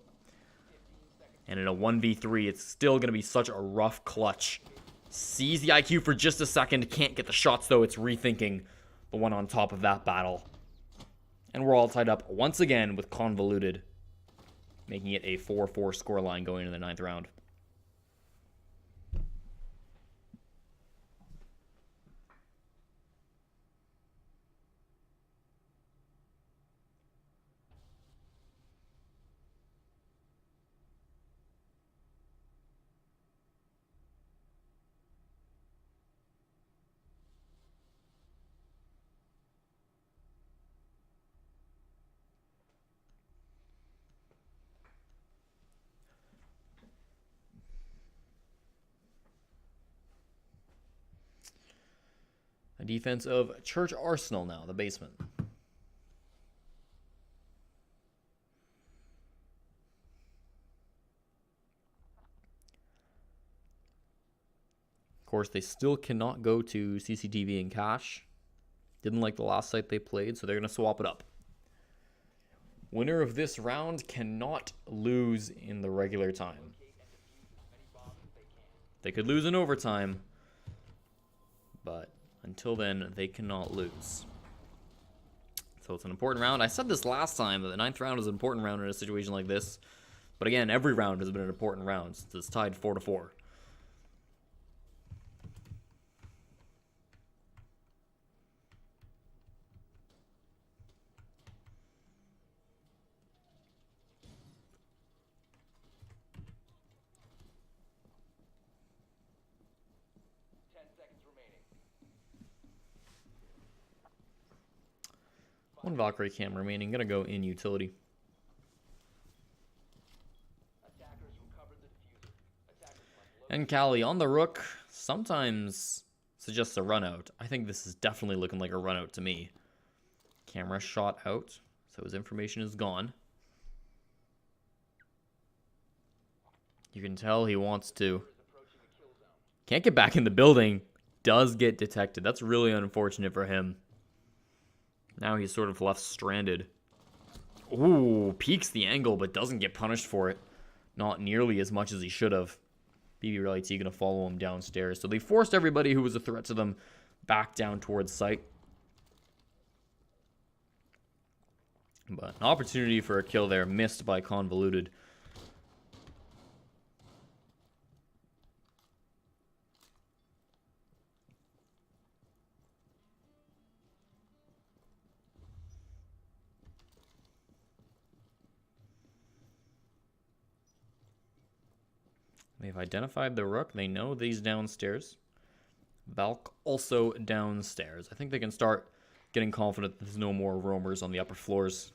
And in a 1v3, it's still going to be such a rough clutch. Sees the IQ for just a second, can't get the shots, though. It's rethinking the one on top of that battle. And we're all tied up once again with Convoluted, making it a 4-4 scoreline going into the 9th round. A defense of Church Arsenal now, the basement. Of course, they still cannot go to CCTV and cash. Didn't like the last site they played, so they're going to swap it up. Winner of this round cannot lose in the regular time. They could lose in overtime, but until then, they cannot lose. So it's an important round. I said this last time, that the 9th round is an important round in a situation like this. But again, every round has been an important round since it's tied 4-4. One Valkyrie cam remaining. Gonna go in utility. And Callie on the rook sometimes suggests a run out. I think this is definitely looking like a run out to me. Camera shot out, so his information is gone. You can tell he wants to. Can't get back in the building. Does get detected. That's really unfortunate for him. Now he's sort of left stranded. Ooh, peeks the angle, but doesn't get punished for it. Not nearly as much as he should have. B-Realty going to follow him downstairs. So they forced everybody who was a threat to them back down towards site. But an opportunity for a kill there, missed by Convoluted. They've identified the rook. They know that he's downstairs. Valk also downstairs. I think they can start getting confident that there's no more roamers on the upper floors.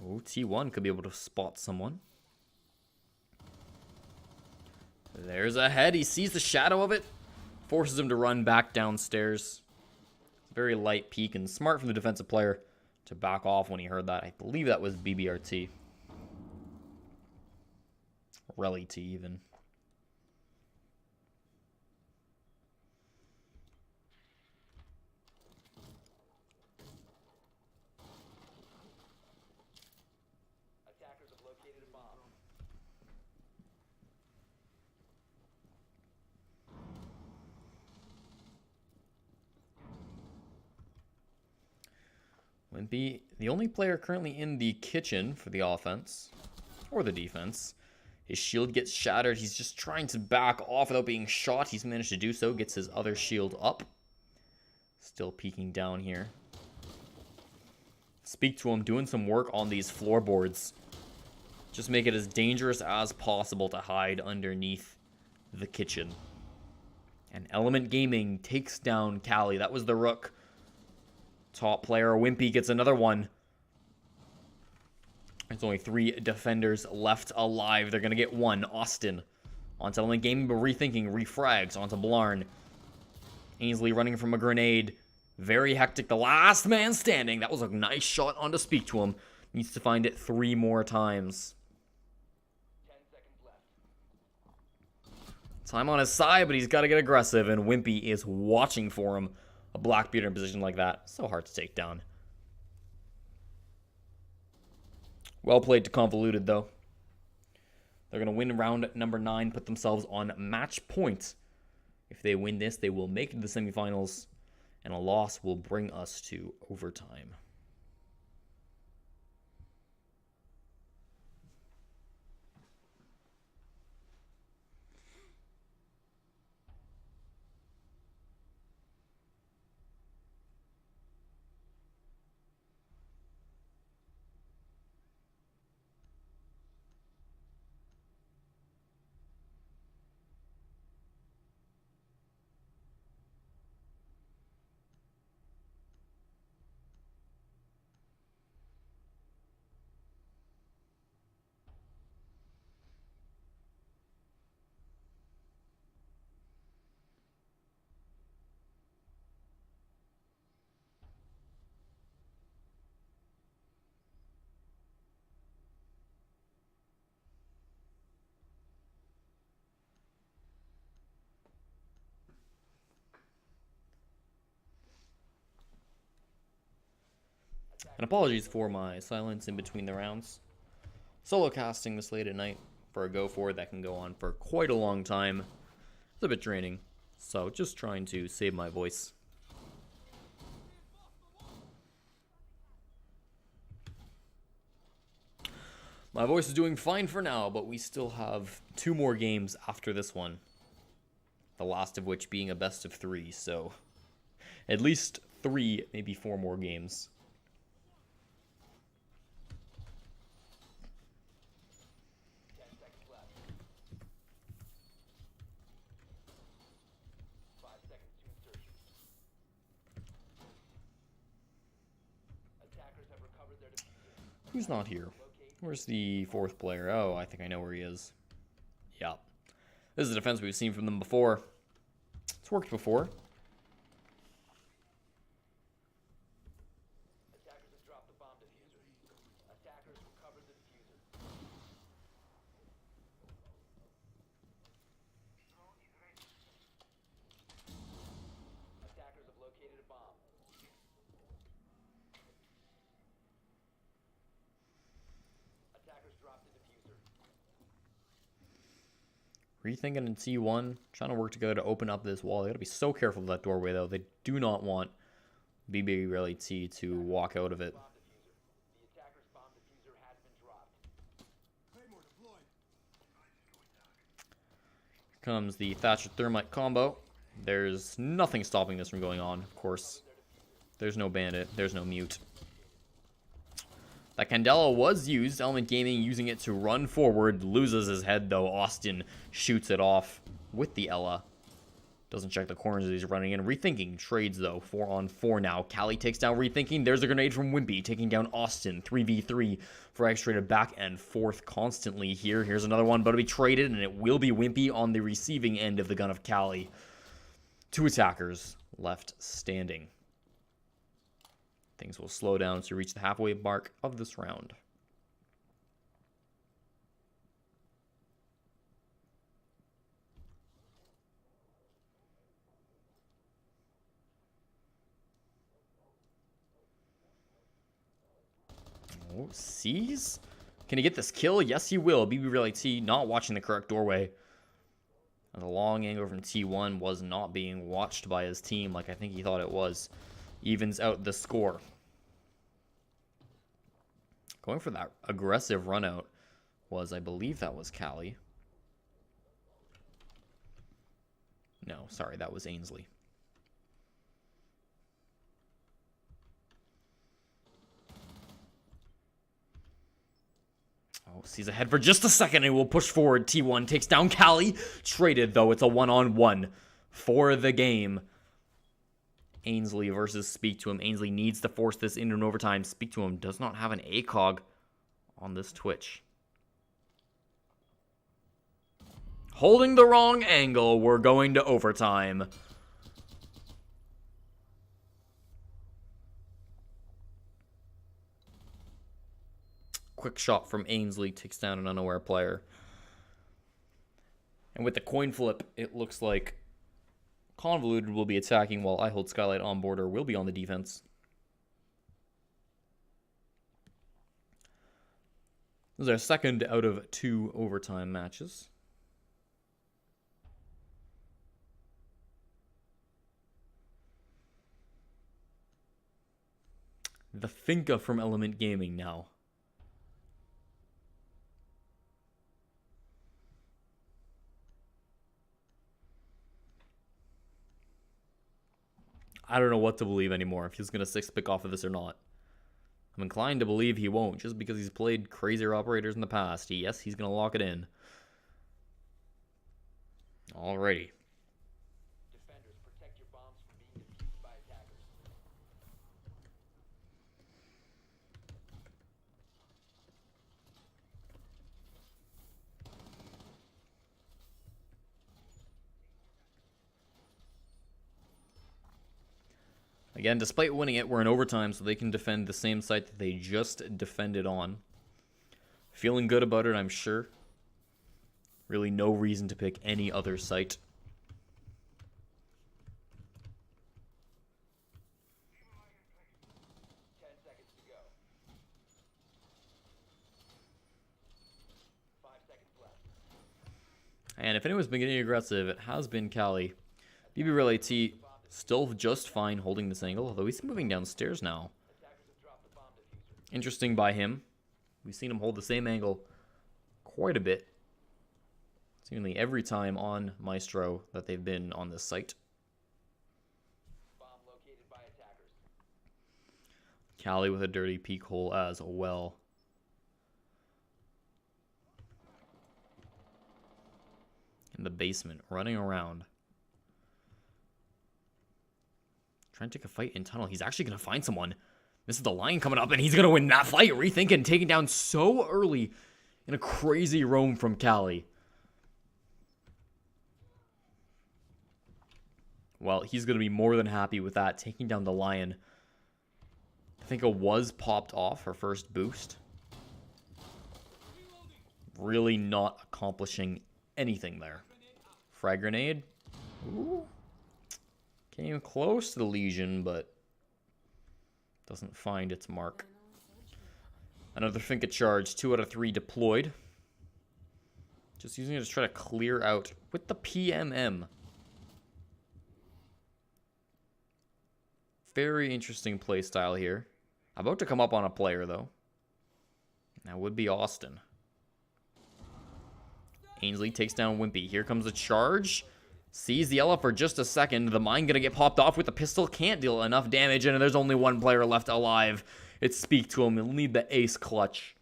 Oh, T1 could be able to spot someone. There's a head. He sees the shadow of it. Forces him to run back downstairs. Very light peek and smart from the defensive player to back off when he heard that. I believe that was BBRT. Rally T even. Attackers have located a bomb. Wimpy, the only player currently in the kitchen for the offense, or the defense. His shield gets shattered. He's just trying to back off without being shot. He's managed to do so. Gets his other shield up. Still peeking down here. Speak to him. Doing some work on these floorboards. Just make it as dangerous as possible to hide underneath the kitchen. And Element Gaming takes down Cali. That was the rook. Top player Wimpy gets another one. There's only 3 defenders left alive. They're going to get one. Austin onto Element Gaming, but rethinking. Refrags onto Blarn. Ainsley running from a grenade. Very hectic. The last man standing. That was a nice shot on to speak to him. Needs to find it 3 more times. 10 seconds left. Time on his side, but he's got to get aggressive, and Wimpy is watching for him. A Blackbeard in a position like that. So hard to take down. Well played to Convoluted, though. They're going to win round number 9, put themselves on match point. If they win this, they will make it to the semifinals, and a loss will bring us to overtime. And apologies for my silence in between the rounds. Solo casting this late at night for a Go4 that can go on for quite a long time. It's a bit draining, so just trying to save my voice. My voice is doing fine for now, but we still have 2 more games after this one. The last of which being a best of 3, so at least 3, maybe 4 more games. 10 seconds left. 5 seconds to insertion. Attackers have recovered their diffuser. Who's not here? Where's the 4th player? Oh, I think I know where he is. Yeah. This is a defense we've seen from them before. It's worked before. Attackers have dropped the bomb diffuser. Attackers recovered the diffuser. Attackers have located a bomb. Attackers dropped the diffuser. Rethinking in T1, trying to work together to open up this wall. They gotta be so careful of that doorway, though. They do not want BB Rally T to walk out of it. Bomb diffuser. The attacker's bomb diffuser has been dropped. Here comes the Thatcher Thermite combo. There's nothing stopping this from going on, of course. There's no bandit, there's no mute. That Candela was used. Element Gaming using it to run forward. Loses his head, though. Austin shoots it off with the Ella. Doesn't check the corners as he's running in. Rethinking trades, though. 4-on-4 now. Callie takes down Rethinking. There's a grenade from Wimpy, taking down Austin. 3v3 for X-rated back and forth constantly here. Here's another one, but it'll be traded, and it will be Wimpy on the receiving end of the gun of Callie. 2 attackers left standing. Things will slow down to reach the halfway mark of this round. Oh, sees? Can he get this kill? Yes, he will. BB Relay T not watching the correct doorway. The long angle from T1 was not being watched by his team like I think he thought it was. Evens out the score. Going for that aggressive run out was, I believe that was Callie. No, sorry, that was Ainsley. Oh, sees ahead for just a second and will push forward. T1 takes down Callie. Traded, though. It's a 1-on-1 for the game. Ainsley versus Speak to Him. Ainsley needs to force this into an overtime. Speak to Him does not have an ACOG on this Twitch. Holding the wrong angle. We're going to overtime. Quick shot from Ainsley takes down an unaware player. And with the coin flip, it looks like Convoluted will be attacking while I Hold Skylight on border will be on the defense. This is our second out of 2 overtime matches. The Finca from Element Gaming now. I don't know what to believe anymore, if he's going to 6-pick off of this or not. I'm inclined to believe he won't, just because he's played crazier operators in the past. Yes, he's going to lock it in. Alrighty. Defenders, protect your bombs from being defused by attackers. Again, despite winning it, we're in overtime, so they can defend the same site that they just defended on. Feeling good about it, I'm sure. Really no reason to pick any other site. And if anyone's been getting aggressive, it has been Callie. BB Relay T still just fine holding this angle, although he's moving downstairs now. Interesting by him. We've seen him hold the same angle quite a bit. Seemingly every time on Maestro that they've been on this site. Callie with a dirty peek hole as well. In the basement, running around. Trying to take a fight in tunnel. He's actually going to find someone. This is the Lion coming up, and he's going to win that fight. Rethinking, taken down so early in a crazy roam from Callie. Well, he's going to be more than happy with that, taking down the Lion. I think it was popped off her first boost. Really not accomplishing anything there. Frag grenade. Ooh. Came close to the Legion, but doesn't find its mark. Another Finca charge, 2 out of 3 deployed. Just using it to try to clear out with the PMM. Very interesting play style here. About to come up on a player, though. That would be Austin. Ainsley takes down Wimpy. Here comes a charge. Sees the Ella for just a second. The mine gonna get popped off with the pistol. Can't deal enough damage, and there's only one player left alive. It's Speak to him. He'll need the ace clutch.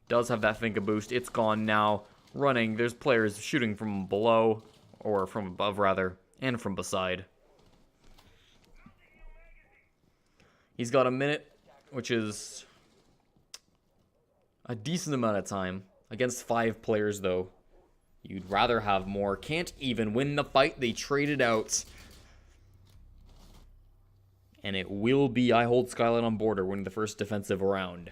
Does have that Finka boost. It's gone now. Running. There's players shooting from below, or from above rather, and from beside. He's got a minute, which is a decent amount of time. Against 5 players, though. You'd rather have more. Can't even win the fight. They traded out. And it will be I hold Skyline on border winning the first defensive round.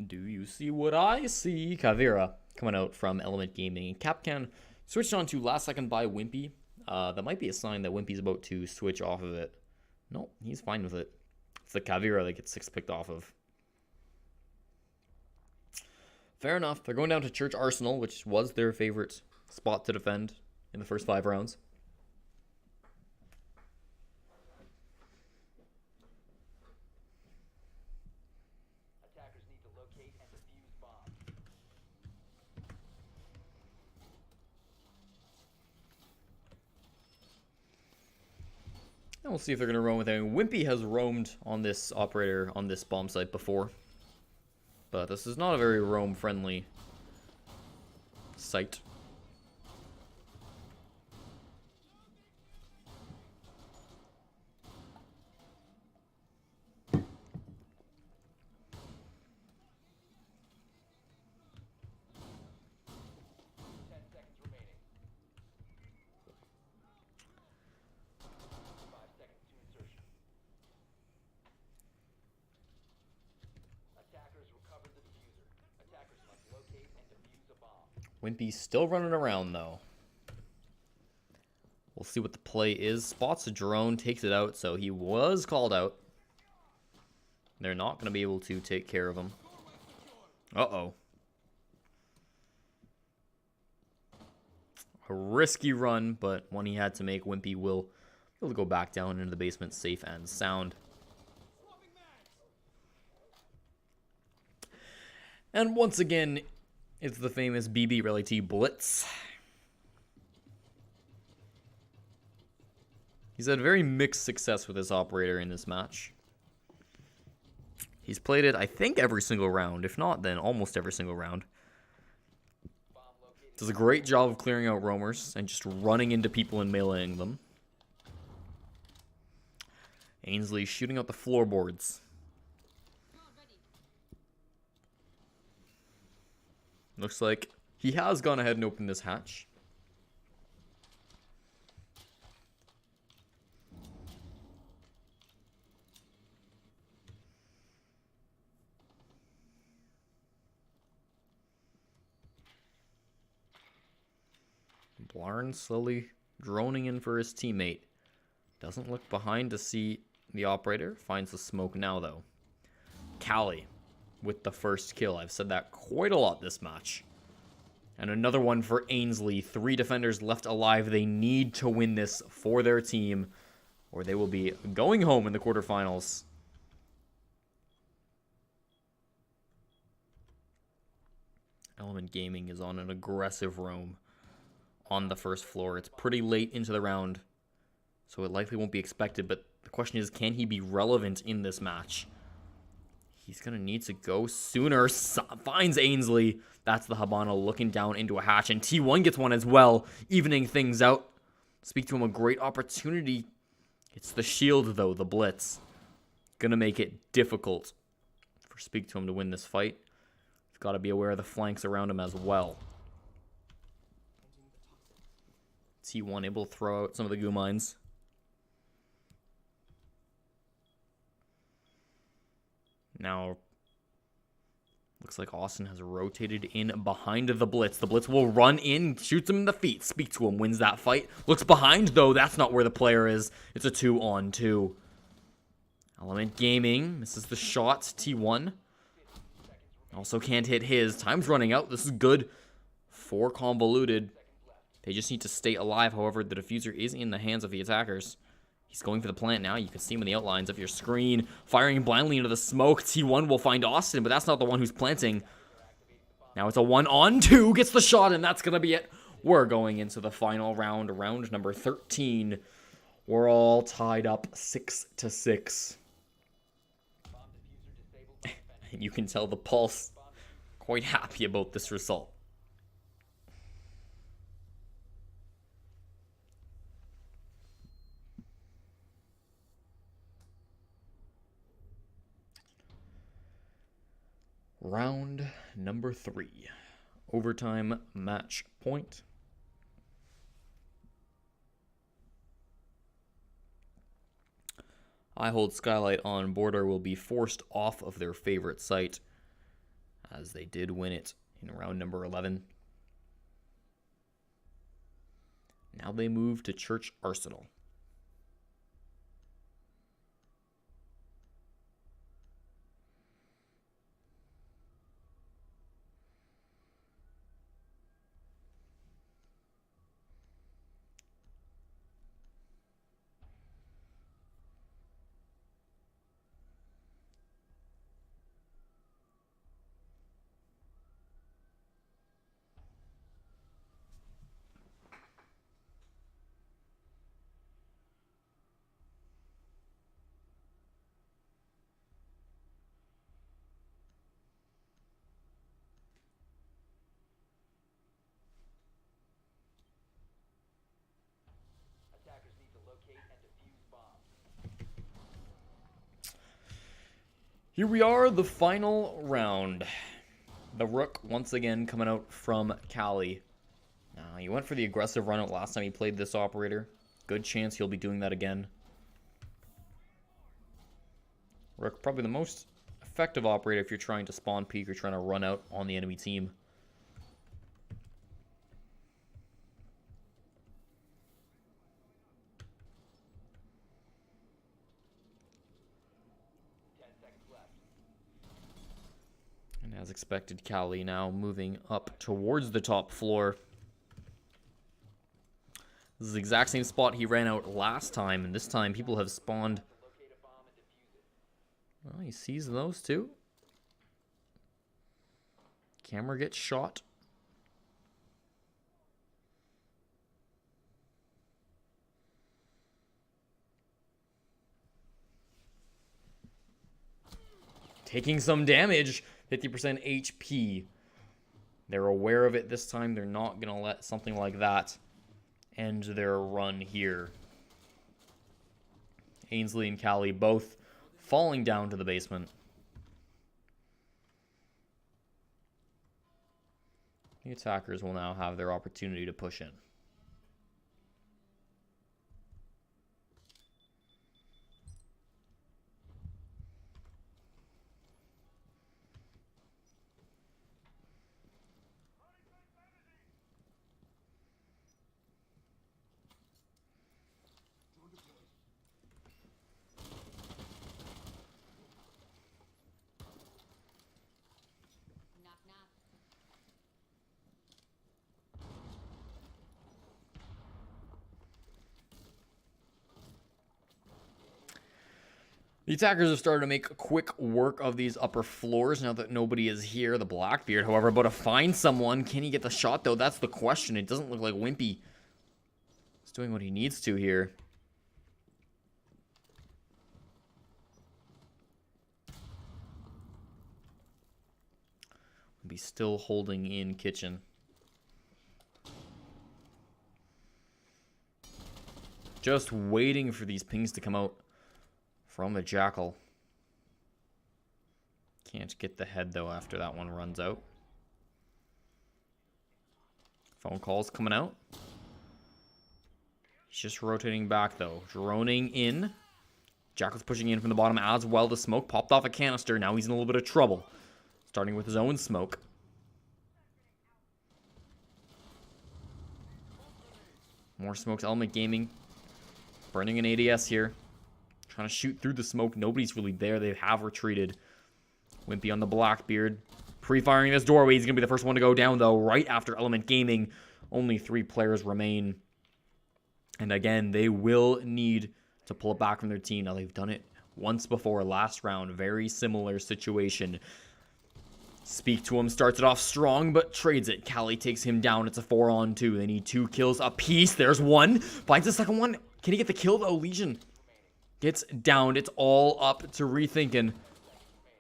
Do you see what I see? Kavira coming out from Element Gaming. Capcan switched on to last second by Wimpy. That might be a sign that Wimpy's about to switch off of it. No, he's fine with it. It's the Kavira that gets 6 picked off of. Fair enough. They're going down to Church Arsenal, which was their favorite spot to defend in the first 5 rounds. Attackers need to locate and defuse bomb. And we'll see if they're going to roam with it. Wimpy has roamed on this operator on this bomb site before. But this is not a very roam-friendly site. Wimpy's still running around, though. We'll see what the play is. Spots a drone, takes it out, so he was called out. They're not going to be able to take care of him. Uh-oh. A risky run, but one he had to make. Wimpy will be able to go back down into the basement safe and sound. And once again, it's the famous BB Reality Blitz. He's had very mixed success with this operator in this match. He's played it, I think, every single round. If not, then almost every single round. Does a great job of clearing out roamers and just running into people and meleeing them. Ainsley shooting out the floorboards. Looks like he has gone ahead and opened this hatch. Blarn slowly droning in for his teammate. Doesn't look behind to see the operator. Finds the smoke now, though. Callie with the first kill. I've said that quite a lot this match. And another one for Ainsley. 3 defenders left alive. They need to win this for their team, or they will be going home in the quarterfinals. Element Gaming is on an aggressive roam on the first floor. It's pretty late into the round, so it likely won't be expected, but the question is, can he be relevant in this match? He's going to need to go sooner. Finds Ainsley. That's the Habana looking down into a hatch. And T1 gets one as well, evening things out. Speak to him, a great opportunity. It's the shield, though, the blitz. Going to make it difficult for Speak to him to win this fight. He's got to be aware of the flanks around him as well. T1 able to throw out some of the goo mines. Now, Looks like Austin has rotated in behind the Blitz. The Blitz will run in, shoots him in the feet, speaks to him, wins that fight. Looks behind, though. That's not where the player is. It's a 2-on-2. Element Gaming misses the shot. T1 also can't hit his. Time's running out. This is good for Convoluted. They just need to stay alive. However, the diffuser is in the hands of the attackers. He's going for the plant now. You can see him in the outlines of your screen. Firing blindly into the smoke. T1 will find Austin, but that's not the one who's planting. Now it's a 1-on-2. Gets the shot, and that's going to be it. We're going into the final round. Round number 13. We're all tied up 6-6. You can tell the Pulse quite happy about this result. Round number 3. Overtime match point. I Hold Skylight on Border will be forced off of their favorite site, as they did win it in round number 11. Now they move to Church Arsenal. Attackers need to locate and defuse bombs. Here we are, the final round. The Rook once again coming out from Cali. He went for the aggressive run out last time he played this operator. Good chance he'll be doing that again. Rook, probably the most effective operator if you're trying to spawn peek or trying to run out on the enemy team. And as expected, Cali now moving up towards the top floor. This is the exact same spot he ran out last time, and this time people have spawned. Well, he sees those two. Camera gets shot. Taking some damage. 50% HP. They're aware of it this time. They're not going to let something like that end their run here. Ainsley and Cali both falling down to the basement. The attackers will now have their opportunity to push in. Knock, knock. The attackers have started to make quick work of these upper floors now that nobody is here. The Blackbeard, however, about to find someone. Can he get the shot, though? That's the question. It doesn't look like Wimpy is doing what he needs to here. Be still holding in kitchen. Just waiting for these pings to come out from the Jackal. Can't get the head, though, after that one runs out. Phone calls coming out. He's just rotating back, though. Droning in. Jackal's pushing in from the bottom as well. The smoke popped off a canister. Now he's in a little bit of trouble. starting with his own smoke. More smokes. Element Gaming burning an ADS here. Trying to shoot through the smoke. Nobody's really there. They have retreated. Wimpy on the Blackbeard. Pre-firing this doorway. He's going to be the first one to go down, though, right after Element Gaming. Only 3 players remain. And again, they will need to pull it back from their team. Now, they've done it once before, last round. Very similar situation. Speak to him. Starts it off strong, but trades it. Callie takes him down. It's a 4-on-2. They need 2 kills apiece. There's one. Finds the second one. Can he get the kill, though? Legion gets downed. It's all up to Rethinking.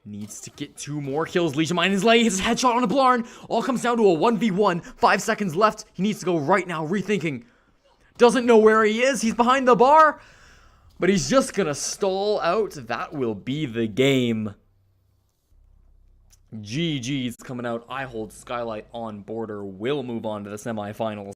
Needs to get 2 more kills. Legion Mine is lay. Hits a headshot on a Blarn. All comes down to a 1v1. 5 seconds left. He needs to go right now. Rethinking. Doesn't know where he is. He's behind the bar. But he's just going to stall out. That will be the game. GG's coming out. I hold Skylight on border. Will move on to the semifinals.